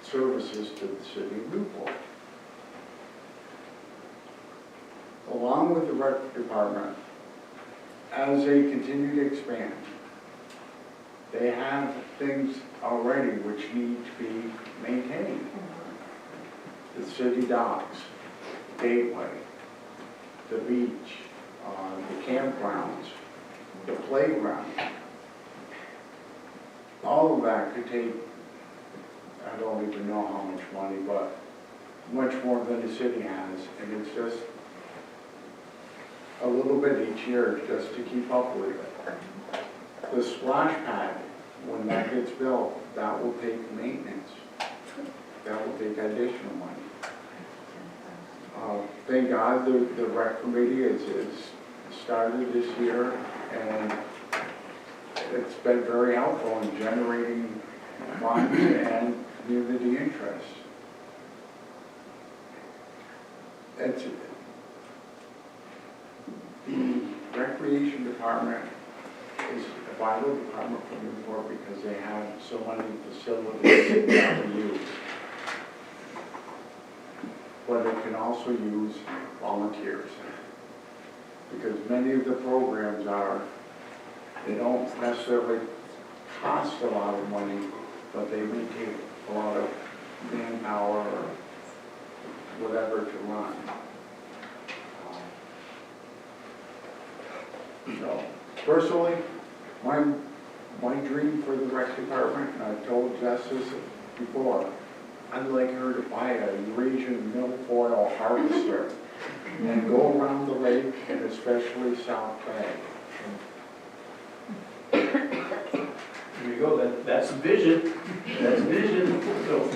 services to the city of Newport. Along with the rec department, as they continue to expand, they have things already which need to be maintained. The city docks, gateway, the beach, the campgrounds, the playground. All of that could take, I don't even know how much money, but much more than the city has, and it's just a little bit each year just to keep up with it. The splash pad, when that gets built, that will take maintenance. That will take additional money. Thank God the rec committee is started this year, and it's been very helpful in generating funds and community interest. The recreation department is a vital department for Newport because they have so many facilities that we use. But it can also use volunteers. Because many of the programs they don't necessarily cost a lot of money, but they may take a lot of manpower or whatever to run. So, personally, my dream for the rec department, and I've told Jess this before, I'd like her to buy a Eurasian milfoil harvester and go around the lake and especially South Bay. There you go, that's vision, that's vision. So,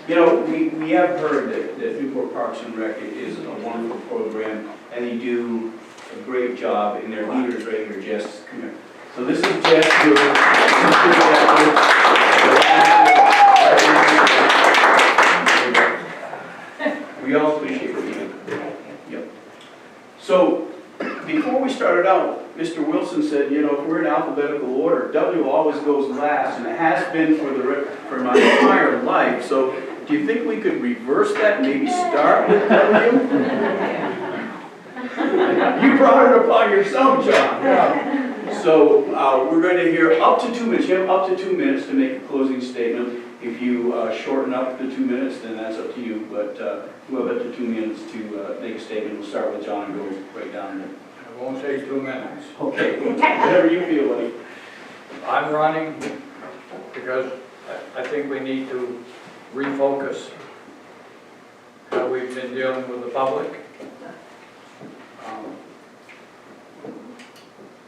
you know, we have heard that Newport Parks and Rec is a wonderful program, and they do a great job, and their leaders right here, Jess, come here. So this is Jess We all appreciate you. Yep. So, before we started out, Mr. Wilson said, you know, if we're in alphabetical order, W always goes last, and it has been for my entire life. So, do you think we could reverse that and maybe start with W? You brought it upon yourself, John. So, we're going to hear up to 2 minutes. You have up to 2 minutes to make a closing statement. If you shorten up the 2 minutes, then that's up to you. But you have up to 2 minutes to make a statement. We'll start with John and go right down there. I won't say 2 minutes. Okay, whatever you feel like. I'm running because I think we need to refocus how we've been dealing with the public.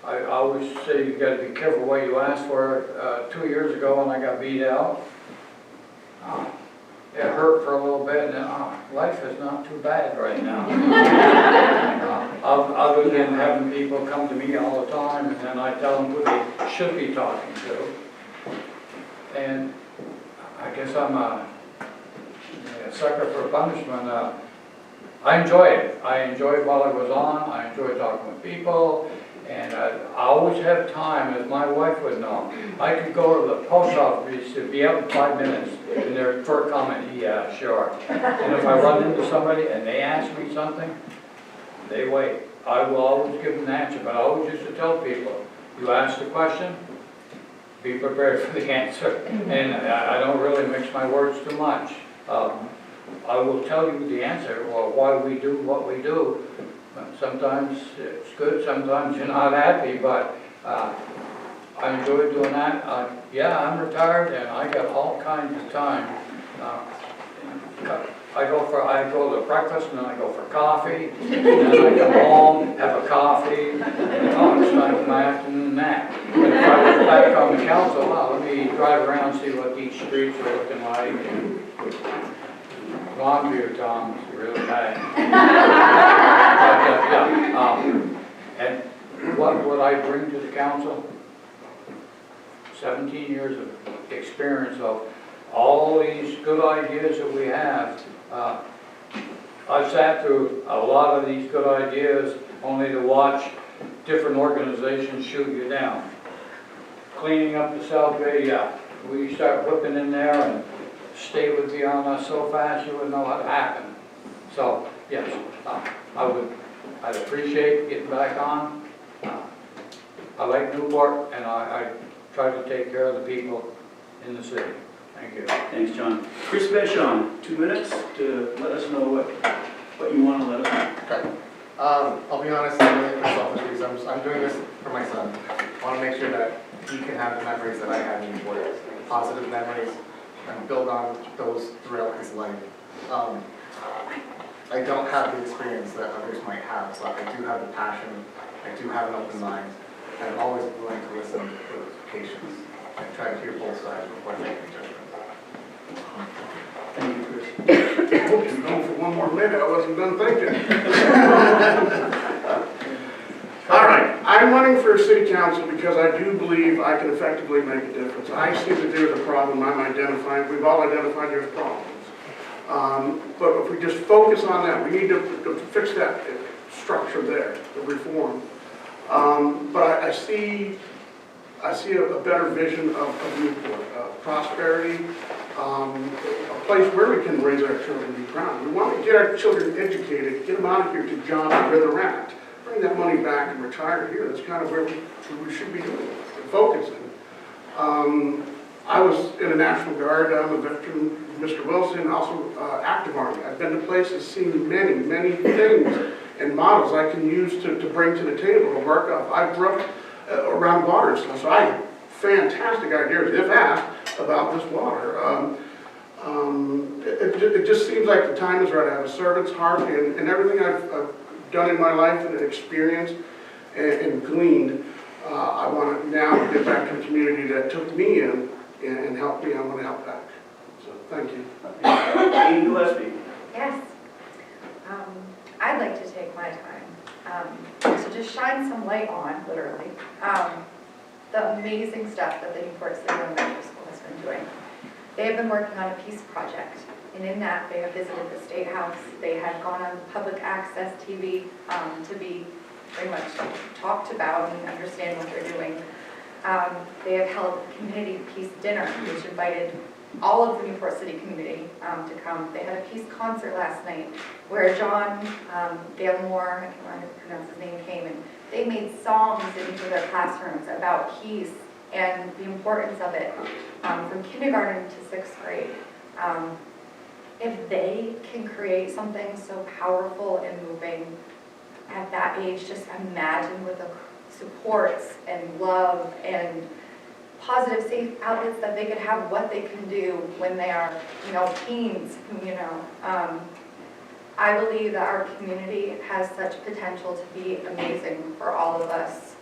I always say you got to be careful what you ask for. 2 years ago when I got beat out, it hurt for a little bit, and then life is not too bad right now. Other than having people come to me all the time, and then I tell them who they should be talking to. And I guess I'm a sucker for punishment. I enjoy it. I enjoyed while I was on. I enjoy talking with people. And I always have time, as my wife would know. I could go to the post office to be out in 5 minutes, and their first comment, yeah, sure. And if I run into somebody and they ask me something, they wait. I will always give them an answer, but I always used to tell people, you ask the question, be prepared for the answer. And I don't really mix my words too much. I will tell you the answer, or why we do what we do. Sometimes it's good, sometimes you're not happy, but I enjoy doing that. Yeah, I'm retired and I got all kinds of time. I go to breakfast and then I go for coffee, and then I come home, have a coffee, and it's time for my afternoon nap. And if I was back on the council, let me drive around, see what these streets are looking like. Long view, Tom, it's really bad. And what would I bring to the council? 17 years of experience of all these good ideas that we have. I've sat through a lot of these good ideas only to watch different organizations shoot you down. Cleaning up the South Bay, yeah. We start whipping in there and state would be on us so fast you wouldn't know what happened. So, yes, I'd appreciate getting back on. I like Newport, and I try to take care of the people in the city. Thank you. Thanks, John. Chris Vachon, 2 minutes to let us know what you want to let us know. Okay. I'll be honest, I'm doing it for selfish reasons. I'm doing this for my son. I want to make sure that he can have the memories that I had in Newport, positive memories, and build on those throughout his life. I don't have the experience that others might have, so I do have the passion, I do have an open mind, and I'm always willing to listen with patience and try to hear both sides before making judgments. Thank you, Chris. I hope you're going for one more minute. I wasn't done thinking. All right, I'm running for city council because I do believe I can effectively make a difference. I see that there's a problem. I'm identifying. We've all identified there's problems. But if we just focus on that, we need to fix that structure there, the reform. But I see a better vision of Newport, prosperity, a place where we can raise our children to be proud. We want to get our children educated, get them out of here to jobs where they're at, bring that money back and retire here. That's kind of where we should be doing, focusing. I was in the National Guard. I'm a veteran, Mr. Wilson, also active Army. I've been to places, seen many, many things and models I can use to bring to the table to work up. I grew up around water and stuff, so I have fantastic ideas, if asked, about this water. It just seems like the time is right. I have a servant's heart, and everything I've done in my life and experienced and gleaned, I want to now give back to the community that took me in and helped me. I want to help back. So thank you. Gillespie. Yes. I'd like to take my time to just shine some light on, literally, the amazing stuff that the Newport City Elementary School has been doing. They have been working on a peace project, and in that they have visited the State House. They have gone on public access TV to be very much talked about and understand what they're doing. They have held a community peace dinner, which invited all of the Newport City community to come. They had a peace concert last night where John Galemore, I can't remember how to pronounce his name, came, and they made songs in each of their classrooms about peace and the importance of it from kindergarten to 6th grade. If they can create something so powerful and moving at that age, just imagine with the supports and love and positive, safe outlets that they could have, what they can do when they are, teens, I believe that our community has such potential to be amazing for all of us,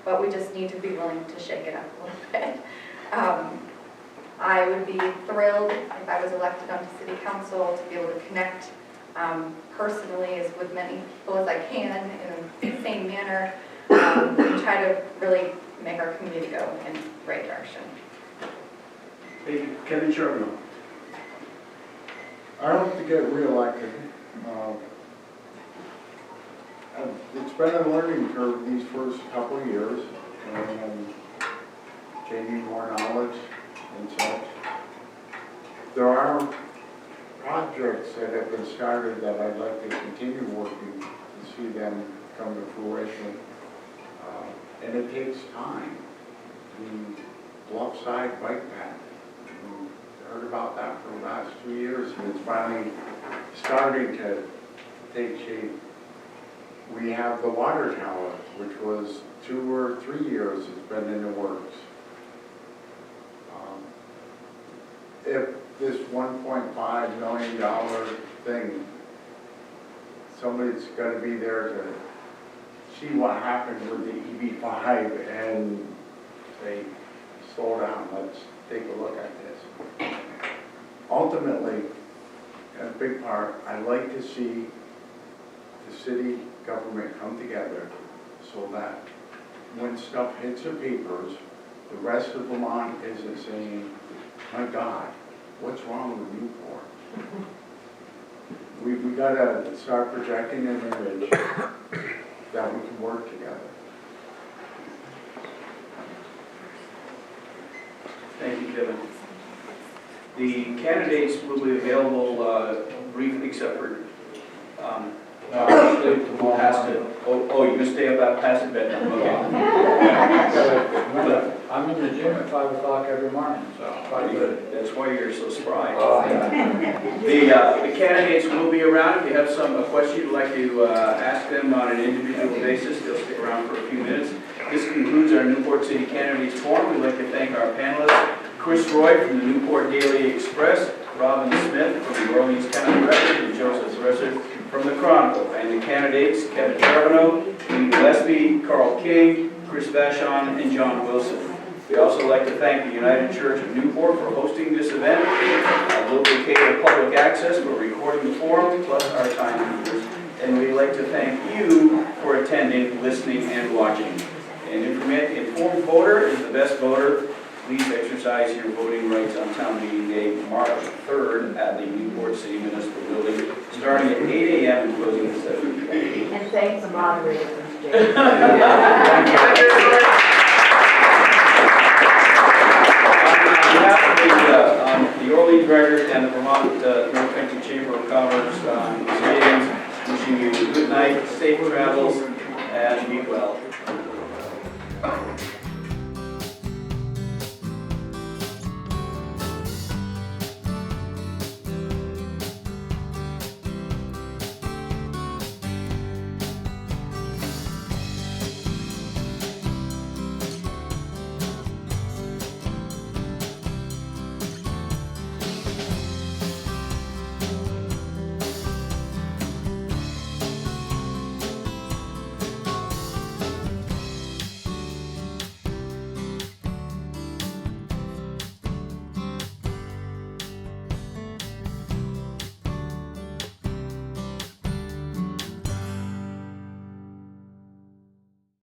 but we just need to be willing to shake it up a little bit. I would be thrilled if I was elected onto City Council to be able to connect personally as with many people as I can in the same manner, and try to really make our community go in the right direction. Thank you. Kevin Charboneau. I hope to get reelected. It's been a learning curve these first couple of years, and gaining more knowledge and such. There are projects that have been started that I'd like to continue working to see them come to fruition. And it takes time. The Bluffside bike path, we heard about that for the last 2 years, and it's finally starting to take shape. We have the water tower, which was 2 or 3 years it's been in the works. If this $1.5 million thing, somebody's got to be there to see what happened with the EB5 and say, slow down, let's take a look at this. Ultimately, a big part, I like to see the city government come together so that when stuff hits the papers, the rest of Vermont isn't saying, my God, what's wrong with Newport? We got to start projecting an image that we can work together. Thank you, Kevin. The candidates will be available briefly, except for has to. Oh, you're gonna stay up past the bedtime. Okay. I'm in the gym at 5 o'clock every morning, so. Very good. That's why you're so spry. The candidates will be around. If you have some question you'd like to ask them on an individual basis, they'll stick around for a few minutes. This concludes our Newport City Candidates Forum. We'd like to thank our panelists, Chris Roy from the Newport Daily Express, Robin Smith from the Orleans County Record, and Joseph Resser from the Chronicle, and the candidates, Kevin Charboneau, Gillespie, Carl King, Chris Vachon, and John Wilson. We'd also like to thank the United Church of Newport for hosting this event, local cable public access for recording the forum, plus our timekeepers. And we'd like to thank you for attending, listening, and watching. An informed voter is the best voter. Please exercise your voting rights on town meeting day, March 3rd at the Newport City Municipal Building, starting at 8 a.m. and closing at 7 p.m. And thank the moderator. James. On behalf of the Orleans Record and the Vermont North Country Chamber of Commerce, James, wishing you good night, safe travels, and be well.